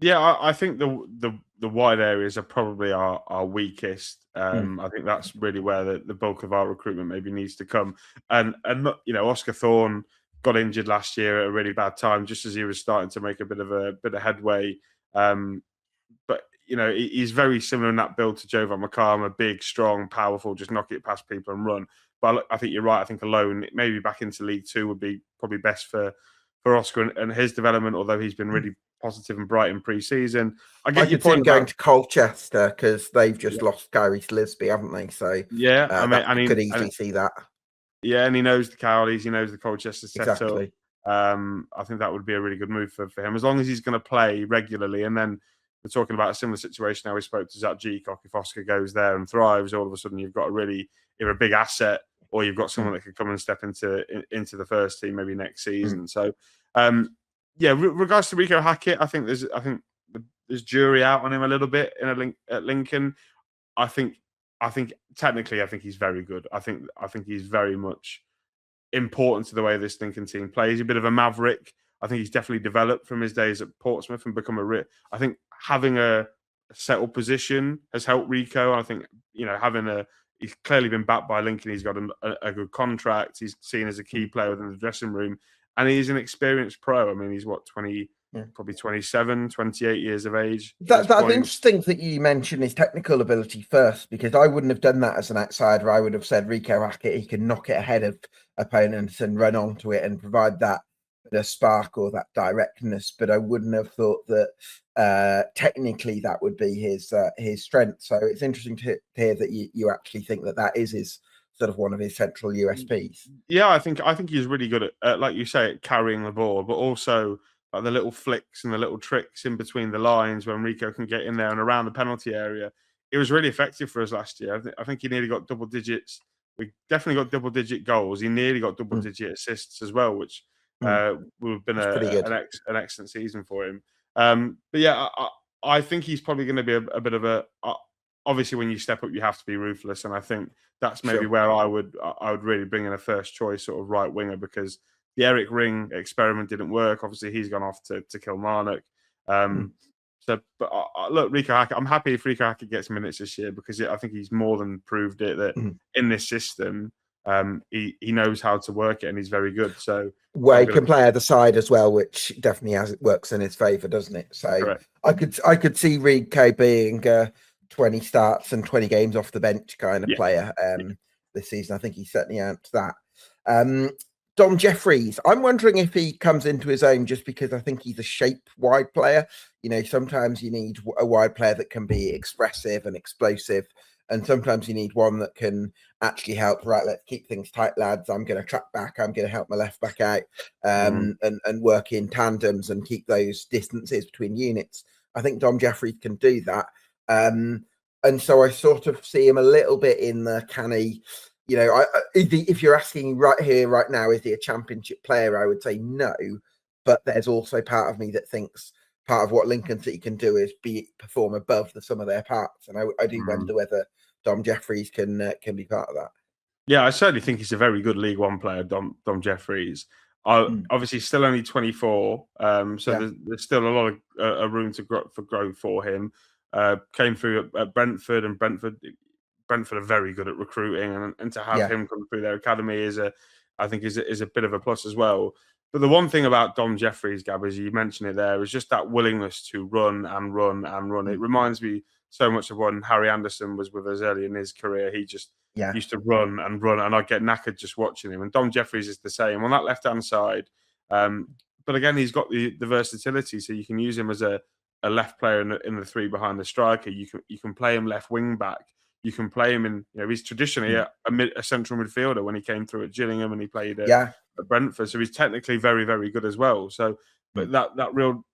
Yeah, I think the wide areas are probably our weakest. I think that's really where the bulk of our recruitment maybe needs to come. And Oscar Thorne got injured last year at a really bad time, just as he was starting to make a bit of headway. But he's very similar in that build to Jovan Makama, big, strong, powerful, just knock it past people and run. But I think you're right. I think alone, maybe back into League Two would be probably best for Oscar and his development, although he's been really positive and bright in pre-season. I get your point going to Colchester because they've just lost Kyrie Lisby, haven't they? So yeah, I could easily see that. Yeah, and he knows the Cowleys, he knows the Colchester setup. Exactly. I think that would be a really good move for him, as long as he's going to play regularly. And then we're talking about a similar situation now. We spoke to Zach Geacock. If Oscar goes there and thrives, all of a sudden you've got either a big asset, or you've got someone that could come and step into the first team maybe next season. So, regards to Rico Hackett, I think there's jury out on him a little bit at Lincoln. I think technically, I think he's very good. I think he's very much important to the way this Lincoln team plays. He's a bit of a maverick. I think he's definitely developed from his days at Portsmouth and become I think having a settled position has helped Rico. I think he's clearly been backed by Lincoln. He's got a good contract. He's seen as a key player within the dressing room. And he's an experienced pro. I mean, he's probably 27, 28 years of age. That's interesting that you mentioned his technical ability first, because I wouldn't have done that as an outsider. I would have said Rico Hackett, he can knock it ahead of opponents and run onto it and provide that the spark or that directness, but I wouldn't have thought that technically that would be his strength. So it's interesting to hear that you actually think that is his sort of one of his central USPs. Yeah, I think he's really good at like you say, at carrying the ball, but also like the little flicks and the little tricks in between the lines when Rico can get in there and around the penalty area. It was really effective for us last year. I think he nearly got double digits. We definitely got double-digit goals. He nearly got double-digit assists as well, which would have been pretty good. an excellent season for him. But yeah, I think he's probably going to be a bit of a. Obviously, when you step up, you have to be ruthless, and I think that's maybe where I would really bring in a first choice sort of right winger, because the Eric Ring experiment didn't work. Obviously, he's gone off to Kilmarnock. But look, Rico Hackett, I'm happy if Rico Hackett gets minutes this year, because I think he's more than proved it that in this system, he knows how to work it, and he's very good. So he can play either side as well, which definitely works in his favour, doesn't it? So correct. I could see Rico being 20 starts and 20 games off the bench kind of player this season. I think he's certainly out to that. Dom Jeffries, I'm wondering if he comes into his own, just because I think he's a shape wide player. You know, sometimes you need a wide player that can be expressive and explosive, and sometimes you need one that can actually help. Right, let's keep things tight, lads. I'm going to track back. I'm going to help my left back out, and work in tandems and keep those distances between units. I think Dom Jeffries can do that. And so I sort of see him a little bit in the canny. You know, if you're asking right here, right now, is he a championship player? I would say no. But there's also part of me that thinks part of what Lincoln City can do is perform above the sum of their parts. And I do wonder whether Dom Jeffries can be part of that. Yeah, I certainly think he's a very good League One player, Dom Jeffries. Obviously, still only 24, so there's still a lot of room for growth for him. Came through at Brentford, and Brentford are very good at recruiting, and to have him come through their academy I think is a bit of a plus as well. But the one thing about Dom Jeffries, Gab, as you mentioned it there, is just that willingness to run and run and run. It reminds me so much of when Harry Anderson was with us early in his career. He just used to run, and I'd get knackered just watching him. And Dom Jeffries is the same on that left-hand side. But again, he's got the versatility, so you can use him as a left player in the three behind the striker. You can play him left wing back. You can play him in. You know, he's traditionally a central midfielder when he came through at Gillingham, and he played at Brentford. So he's technically very, very good as well. So, but that real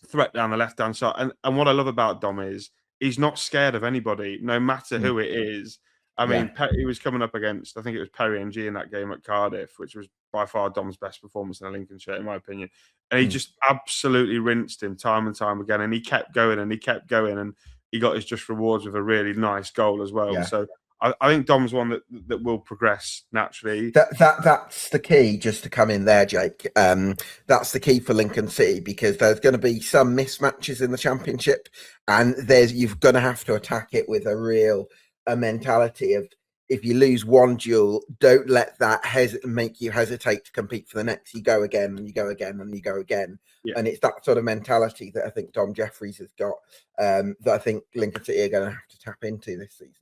threat down the left hand side, and what I love about Dom is he's not scared of anybody, no matter who it is. I mean, he was coming up against, I think it was Perry NG in that game at Cardiff, which was by far Dom's best performance in a Lincoln shirt, in my opinion. And he just absolutely rinsed him time and time again. And he kept going and he kept going, and he got his just rewards with a really nice goal as well. So I think Dom's one that will progress naturally. That's the key, just to come in there, Jake. That's the key for Lincoln City, because there's going to be some mismatches in the Championship, and you've going to have to attack it with a mentality of, if you lose one duel, don't let that make you hesitate to compete for the next. You go again and you go again and you go again. And it's that sort of mentality that I think Dom Jeffries has got, that I think Lincoln City are going to have to tap into this season.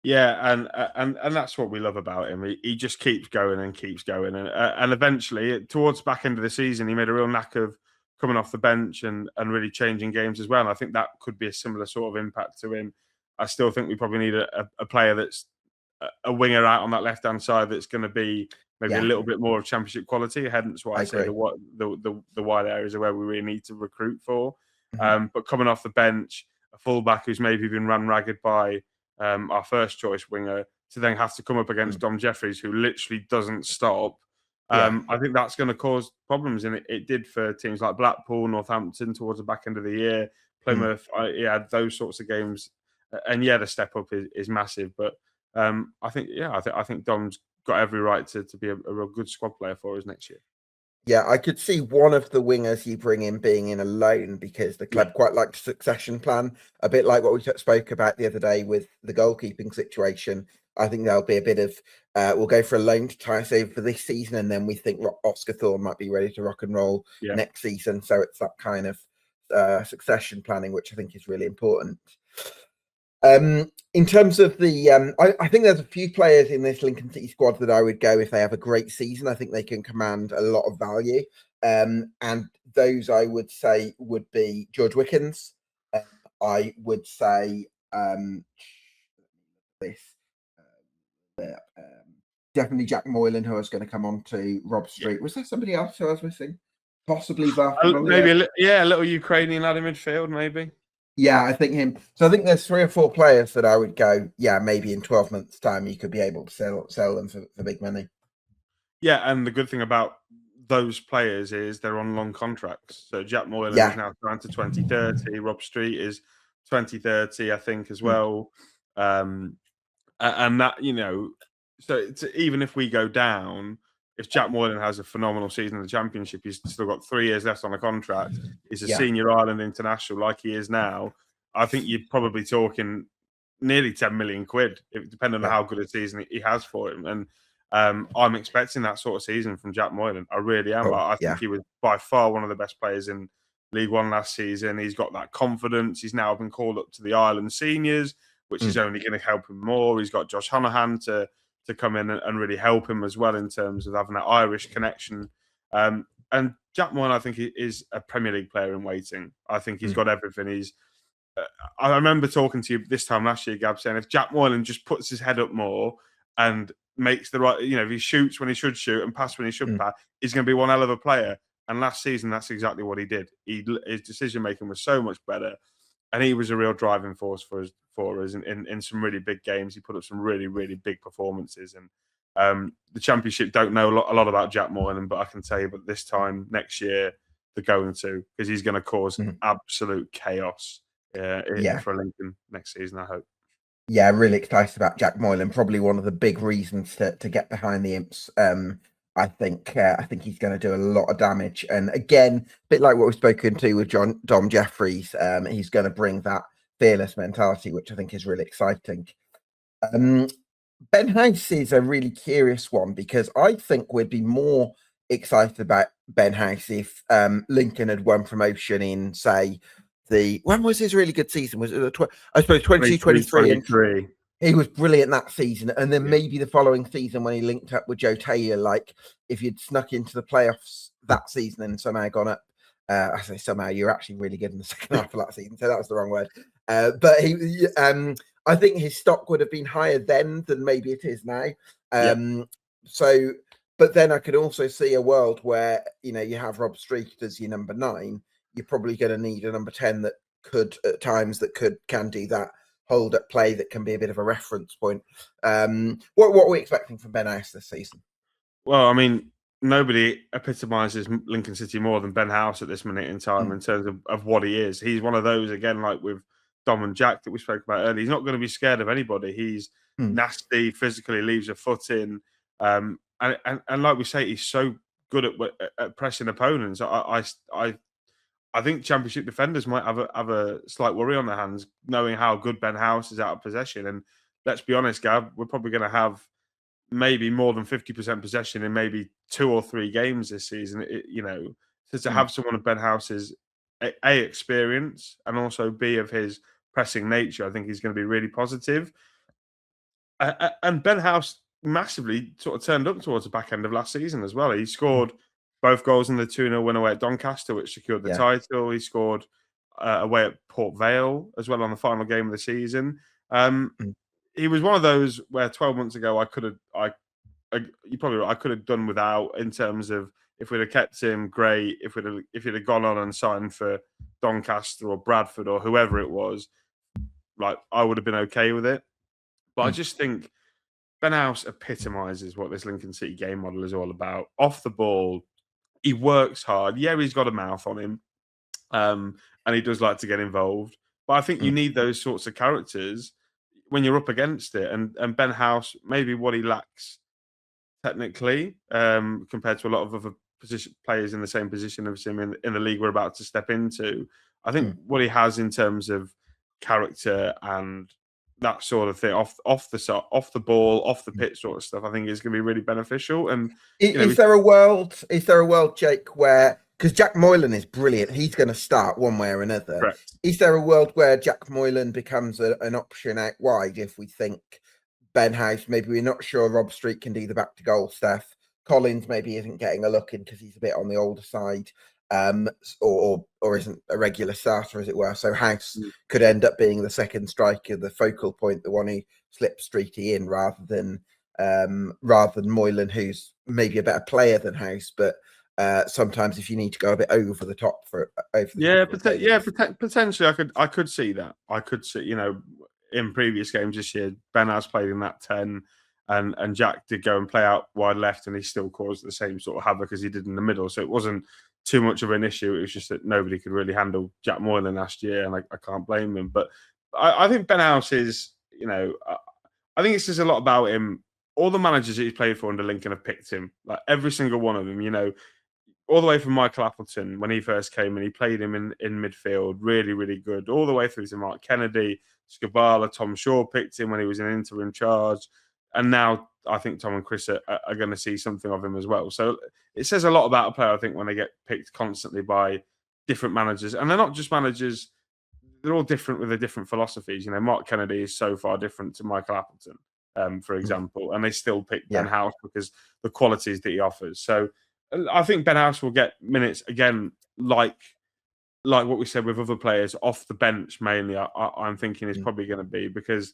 Yeah, and that's what we love about him. He just keeps going and keeps going, and eventually, towards the back end of the season, he made a real knack of coming off the bench and really changing games as well. And I think that could be a similar sort of impact to him. I still think we probably need a player that's a winger out on that left-hand side that's going to be maybe a little bit more of Championship quality. Hence why I say the wide areas are where we really need to recruit for. But coming off the bench, a fullback who's maybe been run ragged by our first choice winger, to then have to come up against Dom Jeffries, who literally doesn't stop. I think that's going to cause problems, and it did for teams like Blackpool, Northampton towards the back end of the year, Plymouth. Those sorts of games, and the step up is massive. But I think Dom's got every right to be a real good squad player for us next year. Yeah, I could see one of the wingers you bring in being in a loan, because the club quite like a succession plan, a bit like what we spoke about the other day with the goalkeeping situation. I think there'll be a bit of, we'll go for a loan to tie us over for this season, and then we think Oscar Thorne might be ready to rock and roll next season. So it's that kind of succession planning, which I think is really important. In terms of the, I think there's a few players in this Lincoln City squad that I would go if they have a great season. I think they can command a lot of value. And those I would say would be George Wickens. I would say this. Definitely Jack Moylan, who I was going to come on to. Rob Street. Was there somebody else who I was missing? Possibly Varfamil. Maybe a little Ukrainian lad in midfield, maybe. Yeah, I think him. So I think there's 3 or 4 players that I would go, yeah, maybe in 12 months' time you could be able to sell them for big money. Yeah, and the good thing about those players is they're on long contracts. So Jack Moylan is now signed to 2030. Rob Street is 2030, I think, as well. And that, so even if we go down, if Jack Moylan has a phenomenal season in the Championship, he's still got 3 years left on a contract. He's a senior Ireland international like he is now. I think you're probably talking nearly 10 million quid, depending on how good a season he has for him. And I'm expecting that sort of season from Jack Moylan. I really am. I think he was by far one of the best players in League One last season. He's got that confidence. He's now been called up to the Ireland seniors, which is only going to help him more. He's got Josh Honohan to come in and really help him as well in terms of having that Irish connection. And Jack Moylan, I think, is a Premier League player in waiting. I think he's got everything. I remember talking to you this time last year, Gab, saying if Jack Moylan just puts his head up more and makes the right, if he shoots when he should shoot and pass when he should pass, he's going to be one hell of a player. And last season, that's exactly what he did. His decision making was so much better, and he was a real driving force for us in some really big games. He put up some really, really big performances. And the Championship don't know a lot about Jack Moylan, but I can tell you, but this time next year they're going to, because he's going to cause absolute chaos for Lincoln next season, I hope. Yeah, really excited about Jack Moylan. Probably one of the big reasons to get behind the Imps. I think he's going to do a lot of damage. And again, a bit like what we've spoken to with Dom Jeffries, he's going to bring that fearless mentality, which I think is really exciting. Ben House is a really curious one, because I think we'd be more excited about Ben House if Lincoln had won promotion in, say, when was his really good season? Was it I suppose 2023? He was brilliant that season, and then maybe the following season when he linked up with Joe Taylor, like if you'd snuck into the playoffs that season and somehow gone up. I say somehow, you're actually really good in the second half of that season, so that was the wrong word. But he, I think his stock would have been higher then than maybe it is now. So, but then I could also see a world where you have Rob Street as your number 9. You're probably going to need a number 10 that could at times can do that hold up play that can be a bit of a reference point. What are we expecting from Ben House this season? Well, I mean, nobody epitomises Lincoln City more than Ben House at this minute in time in terms of what he is. He's one of those, again, like with Dom and Jack that we spoke about earlier. He's not going to be scared of anybody. He's nasty, physically leaves a foot in. And like we say, he's so good at pressing opponents. I think Championship defenders might have a slight worry on their hands, knowing how good Ben House is out of possession. And let's be honest, Gab, we're probably going to have maybe more than 50% possession in maybe 2 or 3 games this season. So to have someone of Ben House's A, experience, and also B, of his pressing nature, I think he's going to be really positive. And Ben House massively sort of turned up towards the back end of last season as well. He scored both goals in the 2-0 win away at Doncaster, which secured the title. He scored away at Port Vale as well on the final game of the season. He was one of those where 12 months ago I could have done without, in terms of if we'd have kept him, great. If he'd have gone on and signed for Doncaster or Bradford or whoever it was, like, I would have been okay with it. But I just think Ben House epitomises what this Lincoln City game model is all about. Off the ball, he works hard. Yeah, he's got a mouth on him, and he does like to get involved. But I think you need those sorts of characters when you're up against it. And Ben House, maybe what he lacks technically, compared to a lot of other players in the same position of him in the league we're about to step into, I think what he has in terms of character and that sort of thing, off the ball, off the pitch sort of stuff, I think is going to be really beneficial. And is there a world, Jake, where, because Jack Moylan is brilliant, he's going to start one way or another. Correct. Is there a world where Jack Moylan becomes an option out wide if we think Ben House, maybe we're not sure Rob Street can do the back to goal stuff, Collins maybe isn't getting a look in because he's a bit on the older side, or isn't a regular starter, as it were. So House could end up being the second striker, the focal point, the one who slips Streety in rather than Moylan, who's maybe a better player than House, but sometimes if you need to go a bit over the top for potentially I could see that. I could see, in previous games this year, Ben has played in that 10, and Jack did go and play out wide left, and he still caused the same sort of havoc as he did in the middle. So it wasn't too much of an issue. It was just that nobody could really handle Jack Moylan last year, and I can't blame them. But I think Ben House is, I think it says a lot about him. All the managers that he's played for under Lincoln have picked him, like every single one of them, all the way from Michael Appleton when he first came and he played him in midfield, really, really good, all the way through to Mark Kennedy, Skubala, Tom Shaw picked him when he was in interim charge. And now I think Tom and Chris are going to see something of him as well. So it says a lot about a player, I think, when they get picked constantly by different managers. And they're not just managers, they're all different with their different philosophies. Mark Kennedy is so far different to Michael Appleton, for example, and they still pick Ben House because the qualities that he offers. So I think Ben House will get minutes again, like what we said with other players, off the bench mainly. I'm thinking is probably going to be because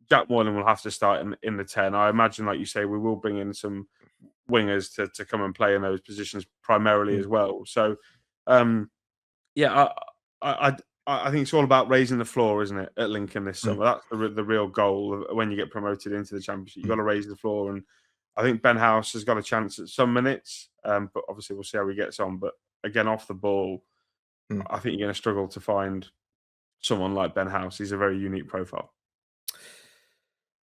Jack Moylan will have to start in the 10. I imagine, like you say, we will bring in some wingers to come and play in those positions primarily as well. So, I think it's all about raising the floor, isn't it, at Lincoln this summer? That's the real goal when you get promoted into the Championship. You've got to raise the floor, and I think Ben House has got a chance at some minutes, but obviously we'll see how he gets on. But again, off the ball, I think you're going to struggle to find someone like Ben House. He's a very unique profile.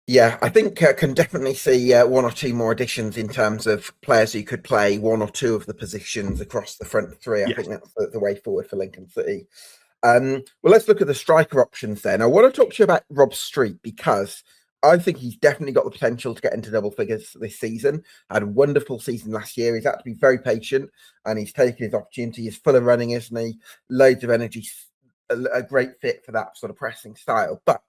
Yeah, I think can definitely see one or two more additions in terms of players who could play one or two of the positions across the front three. I think that's the way forward for Lincoln City. Well, let's look at the striker options then. I want to talk to you about Rob Street because I think he's definitely got the potential to get into double figures this season. Had a wonderful season last year. He's had to be very patient and he's taken his opportunity. He's full of running, isn't he? Loads of energy, a great fit for that sort of pressing style. But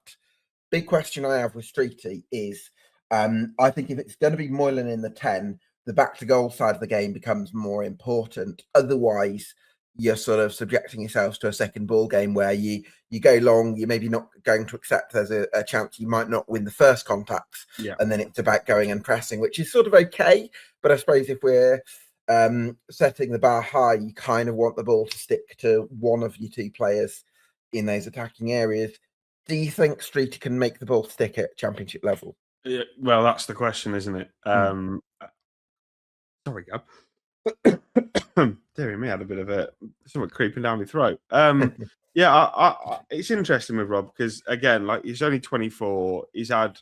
big question I have with Streety is I think if it's going to be Moylan in the 10, the back to goal side of the game becomes more important. Otherwise, you're sort of subjecting yourselves to a second ball game where you go long, you're maybe not going to accept there's a chance you might not win the first contacts. And then it's about going and pressing, which is sort of okay. But I suppose if we're setting the bar high, you kind of want the ball to stick to one of your two players in those attacking areas. Do you think Streeter can make the ball stick at Championship level? Yeah, well, that's the question, isn't it? Sorry, Gab. Dear me, I had a bit of something creeping down my throat. It's interesting with Rob because, again, like he's only 24. He's had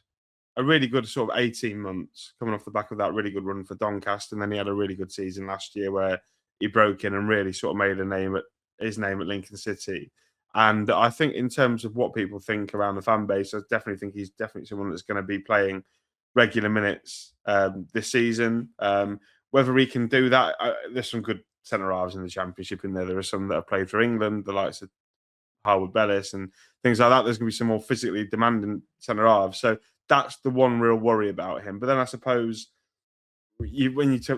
a really good sort of 18 months coming off the back of that really good run for Doncaster, and then he had a really good season last year where he broke in and really sort of made his name at Lincoln City. And I think in terms of what people think around the fan base, I definitely think he's definitely someone that's going to be playing regular minutes this season. Whether he can do that, there's some good centre-halves in the Championship in there. There are some that have played for England, the likes of Harwood Bellis and things like that. There's going to be some more physically demanding centre-halves. So that's the one real worry about him. But then I suppose when you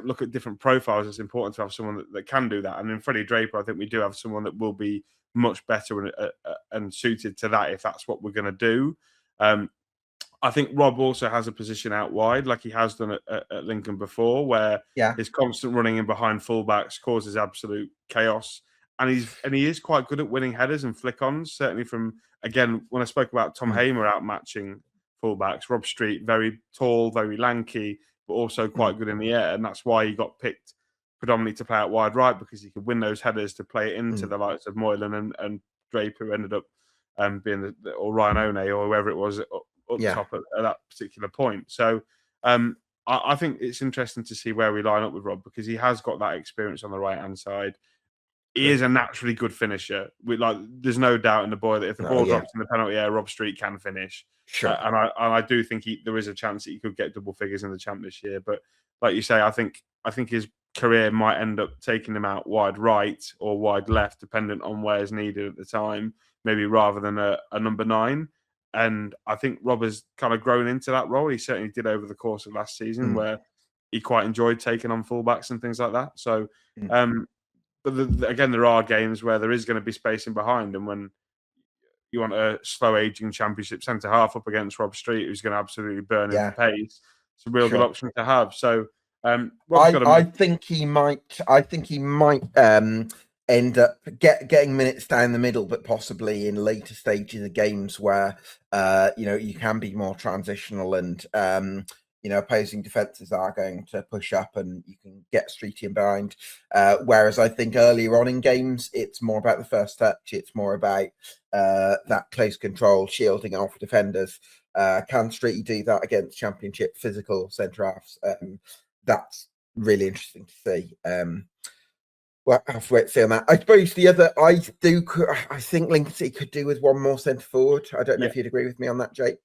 look at different profiles, it's important to have someone that can do that. And in Freddie Draper, I think we do have someone that will be much better and suited to that if that's what we're going to do. I think Rob also has a position out wide, like he has done at Lincoln before, where his constant running in behind fullbacks causes absolute chaos. And he is quite good at winning headers and flick-ons. Certainly from, again, when I spoke about Tom Hamer outmatching fullbacks, Rob Street, very tall, very lanky, but also quite good in the air. And that's why he got picked predominantly to play out wide right, because he could win those headers to play it into the likes of Moylan and Draper, who ended up being or Ryan One or whoever it was up top at that particular point. So I think it's interesting to see where we line up with Rob, because he has got that experience on the right-hand side. He is a naturally good finisher. There's no doubt in the boy that if the ball drops in the penalty area, Rob Street can finish. Sure. And I do think there is a chance that he could get double figures in the Champ this year. But like you say, I think his career might end up taking him out wide right or wide left, dependent on where's needed at the time, maybe rather than a number 9. And I think Rob has kind of grown into that role. He certainly did over the course of last season, where he quite enjoyed taking on fullbacks and things like that. So, but again, there are games where there is going to be spacing behind, and when you want a slow aging Championship centre half up against Rob Street, who's going to absolutely burn into pace, it's a real good option to have. So, I think he might. I think he might end up getting minutes down the middle, but possibly in later stages of games where you can be more transitional, and opposing defences are going to push up, and you can get Streety in behind. Whereas I think earlier on in games, it's more about the first touch. It's more about that close control, shielding off defenders. Can Streety do that against Championship physical centre halves? That's really interesting to see. Well, I have to wait to see on that. I suppose the other, I think Lincoln City could do with one more centre forward. I don't know if you'd agree with me on that, Jake.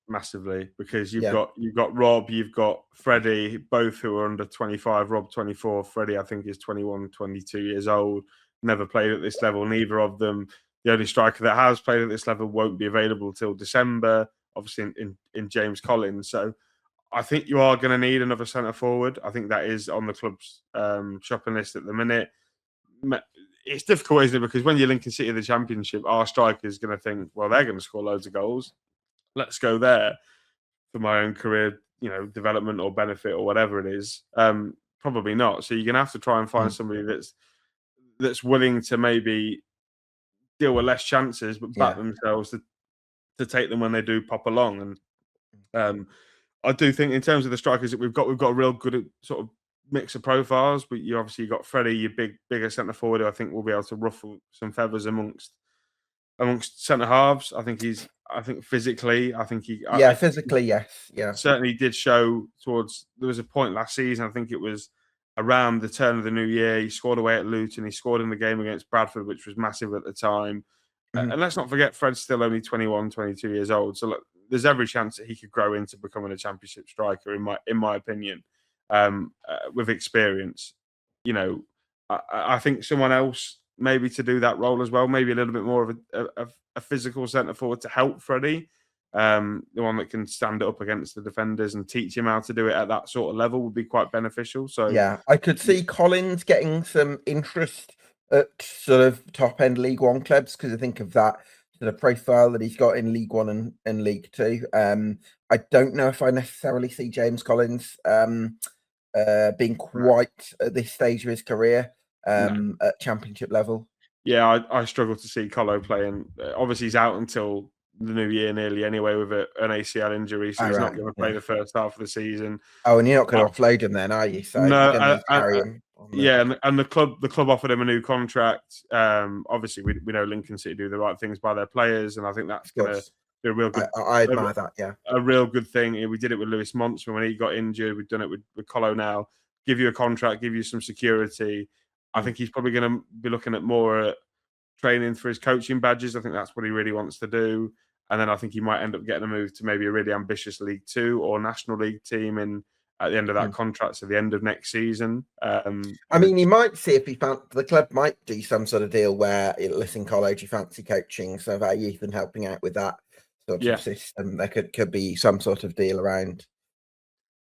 Massively, because you've got Rob, you've got Freddie, both who are under 25. Rob 24, Freddie I think is 21, 22 years old. Never played at this level. Neither of them. The only striker that has played at this level won't be available till December. Obviously, in James Collins. So I think you are going to need another centre forward. I think that is on the club's shopping list at the minute. It's difficult, isn't it? Because when you're Lincoln City in the Championship, our striker is going to think, well, they're going to score loads of goals. Let's go there for my own career, development or benefit or whatever it is. Probably not. So you're going to have to try and find somebody that's willing to maybe deal with less chances, but back themselves to take them when they do pop along. And I do think in terms of the strikers that we've got a real good sort of mix of profiles. But you obviously got Freddie, your bigger centre forward, who I think will be able to ruffle some feathers amongst centre halves. I think physically, physically, yes, certainly did show towards. There was a point last season, I think it was around the turn of the new year. He scored away at Luton. He scored in the game against Bradford, which was massive at the time. And let's not forget, Fred's still only 21, 22 years old. So look, there's every chance that he could grow into becoming a Championship striker, in my opinion, with experience. I think someone else maybe to do that role as well, maybe a little bit more of a physical centre forward to help Freddie, the one that can stand up against the defenders and teach him how to do it at that sort of level would be quite beneficial. So I could see Collins getting some interest at sort of top end League One clubs, because I think of that sort of profile that he's got in League One and League Two. I don't know if I necessarily see James Collins being quite at this stage of his career at Championship level. Yeah, I struggle to see Colo playing. Obviously, he's out until the new year nearly anyway with an ACL injury, so he's not going to play the first half of the season. Oh, and you're not going to offload him then, are you? So no, you're going to carry him. And the club offered him a new contract. Obviously, we know Lincoln City do the right things by their players, and I think that's going to be a real good. I admire that. Yeah, a real good thing. We did it with Lewis Montsman when he got injured. We've done it with Colo now. Give you a contract, give you some security. I think he's probably going to be looking at more training for his coaching badges. I think that's what he really wants to do. And then I think he might end up getting a move to maybe a really ambitious League Two or National League team at the end of that contract, so the end of next season. I mean, you might see if the club might do some sort of deal where, listen, Colo, do you fancy coaching some of our youth and helping out with that sort of system? There could be some sort of deal around.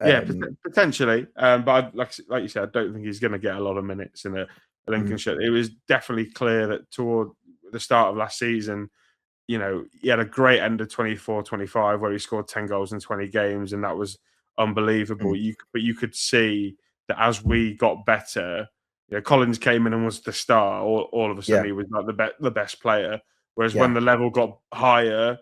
Potentially. But like you said, I don't think he's going to get a lot of minutes in a Lincolnshire. It was definitely clear that toward the start of last season, he had a great end of 24-25 where he scored 10 goals in 20 games, and that was unbelievable. But you could see that as we got better, Collins came in and was the star. All of a sudden, he was like the best player. Whereas when the level got higher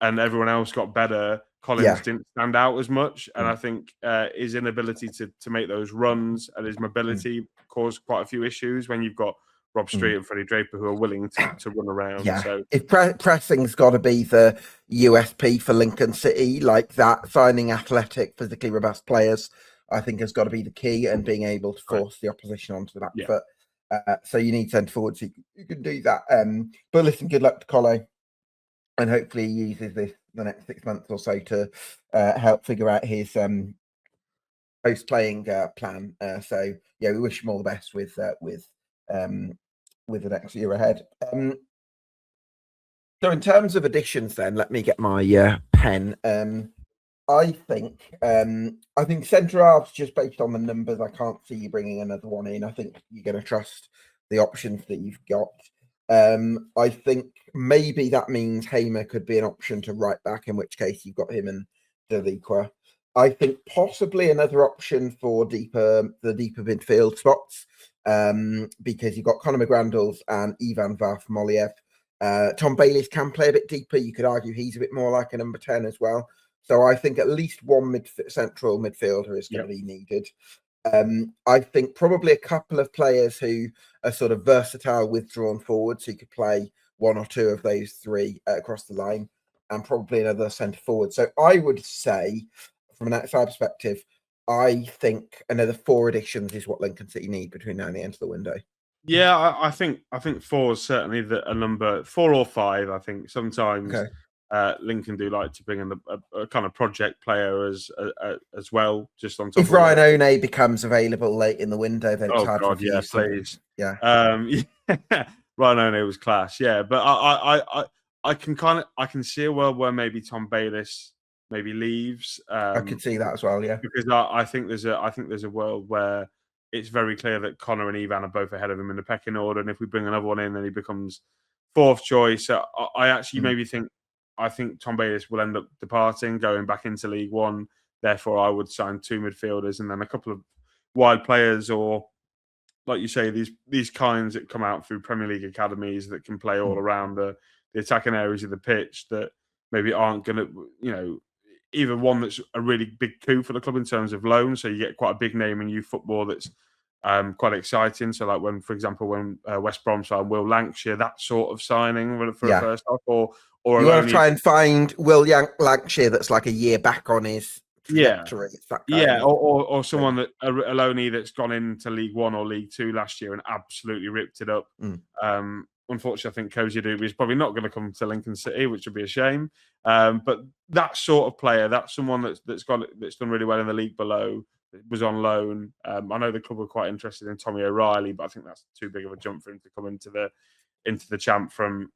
and everyone else got better, Collins didn't stand out as much. And I think his inability to make those runs and his mobility caused quite a few issues when you've got Rob Street and Freddie Draper who are willing to run around. Yeah. So if pressing's got to be the USP for Lincoln City, like that, signing athletic, physically robust players, I think has got to be the key, and being able to force the opposition onto the back foot. So you need centre forwards who can do that. But listen, good luck to Colo, and hopefully he uses the next 6 months or so to help figure out his post-playing plan. So we wish him all the best with the next year ahead. So in terms of additions, then let me get my pen. I think centre halves, just based on the numbers, I can't see you bringing another one in. I think you're going to trust the options that you've got. I think maybe that means Hamer could be an option to right back, in which case you've got him and Deliqua. I think possibly another option for the deeper midfield spots, because you've got Conor McGrandles and Ivan Varf-Moliev. Tom Bayliss can play a bit deeper. You could argue he's a bit more like a number 10 as well. So I think at least one central midfielder is going to be needed. I think probably a couple of players who are sort of versatile, withdrawn forwards, who could play one or two of those three across the line, and probably another centre forward. So I would say, from an outside perspective, I think another 4 additions is what Lincoln City need between now and the end of the window. Yeah, I think 4 is certainly a number, 4 or 5. I think sometimes Lincoln do like to bring in a kind of project player as well, just on top. If Ryan One becomes available late in the window, then it's hard God, to please, yeah. Ryan One was class, yeah. But I can see a world where maybe Tom Bayliss maybe leaves. I could see that as well, yeah. Because I think there's a world where it's very clear that Connor and Ivan are both ahead of him in the pecking order, and if we bring another one in, then he becomes 4th choice. I actually maybe think Tom Bayliss will end up departing, going back into League One. Therefore, I would sign 2 midfielders and then a couple of wide players, or like you say, these kinds that come out through Premier League academies that can play all around the attacking areas of the pitch that maybe aren't going to, either one that's a really big coup for the club in terms of loan, so you get quite a big name in youth football that's quite exciting. So like for example, when West Brom signed Will Lancashire, that sort of signing for a first off, or you want to try and find Will Lancashire that's like a year back on his trajectory. Or someone that a loanee that's gone into League One or League Two last year and absolutely ripped it up. Unfortunately, I think Cozy Doobie is probably not going to come to Lincoln City, which would be a shame. But that sort of player, that's someone that's done really well in the league below, was on loan. I know the club were quite interested in Tommy O'Reilly, but I think that's too big of a jump for him to come into the champ from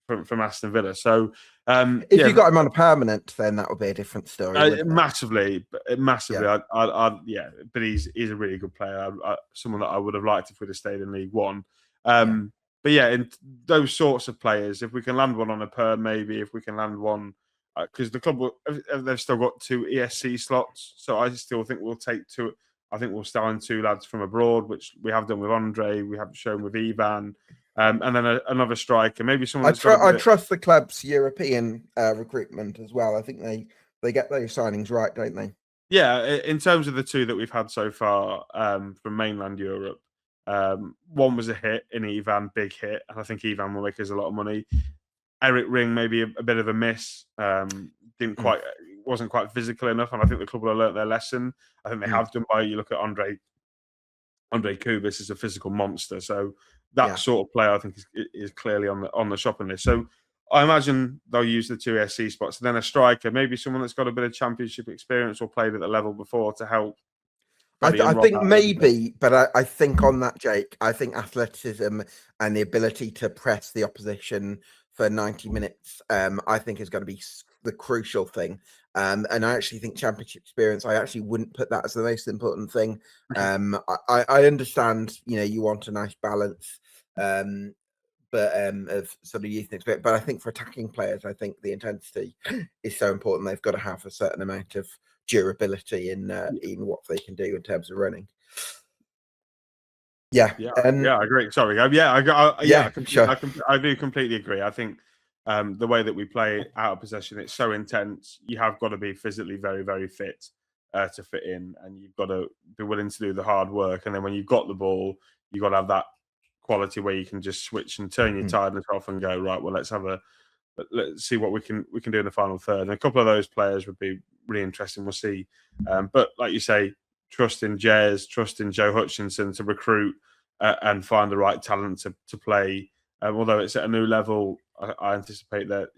Aston Villa. So if you got him on a permanent, then that would be a different story. Massively. Yeah. But he's a really good player. Someone that I would have liked if we'd have stayed in League One. But yeah, in those sorts of players, if we can land one on a perm, maybe if we can land one, because the club they've still got 2 ESC slots, so I still think we'll take 2. I think we'll sign 2 lads from abroad, which we have done with Andre, we have shown with Ivan, and then another striker, maybe someone. I trust the club's European recruitment as well. I think they get those signings right, don't they? Yeah, in terms of the 2 that we've had so far from mainland Europe. One was a hit in Ivan, big hit, and I think Ivan will make us a lot of money. Eric Ring, maybe a bit of a miss. Wasn't quite physical enough, and I think the club will have learnt their lesson. I think they have done by. You look at Andre Kubis is a physical monster, so that sort of player I think is clearly on the shopping list. So I imagine they'll use the 2 SC spots, and then a striker, maybe someone that's got a bit of championship experience or played at the level before to help. I think maybe, but I think on that, Jake, I think athleticism and the ability to press the opposition for 90 minutes, I think is going to be the crucial thing. And I actually think championship experience, I actually wouldn't put that as the most important thing. I understand, you want a nice balance, but of sort of youth experience. But I think for attacking players, I think the intensity is so important. They've got to have a certain amount of durability in what they can do in terms of running. I agree. Sorry, sure. I do completely agree. I think the way that we play out of possession, it's so intense. You have got to be physically very, very fit to fit in, and you've got to be willing to do the hard work. And then when you've got the ball, you've got to have that quality where you can just switch and turn your tiredness off and go, right, well, let's see what we can do in the final third. And a couple of those players would be really interesting. We'll see. But like you say, trust in Jez, trust in Joe Hutchinson to recruit and find the right talent to play. Although it's at a new level, I anticipate that,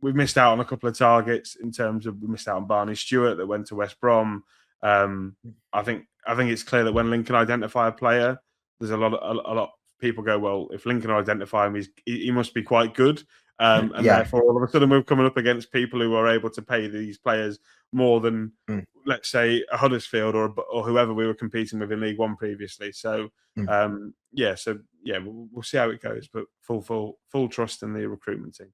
we've missed out on a couple of targets in terms of we missed out on Barney Stewart that went to West Brom. I think it's clear that when Lincoln identify a player, there's a lot of people go, well, if Lincoln identify him, he must be quite good. And Yeah. therefore, all of a sudden, we're coming up against people who are able to pay these players more than, let's say, a Huddersfield or whoever we were competing with in League One previously. So, we'll see how it goes. But full trust in the recruitment team.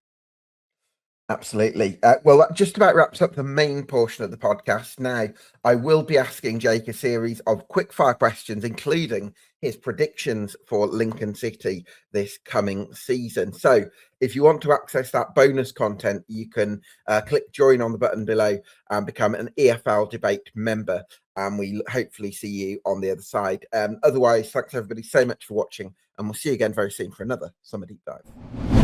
Absolutely. Well, that just about wraps up the main portion of the podcast. Now, I will be asking Jake a series of quick-fire questions, including his predictions for Lincoln City this coming season. So, if you want to access that bonus content, you can click join on the button below and become an EFL debate member. And we hopefully see you on the other side. Otherwise, thanks everybody so much for watching, and we'll see you again very soon for another Summer Deep Dive.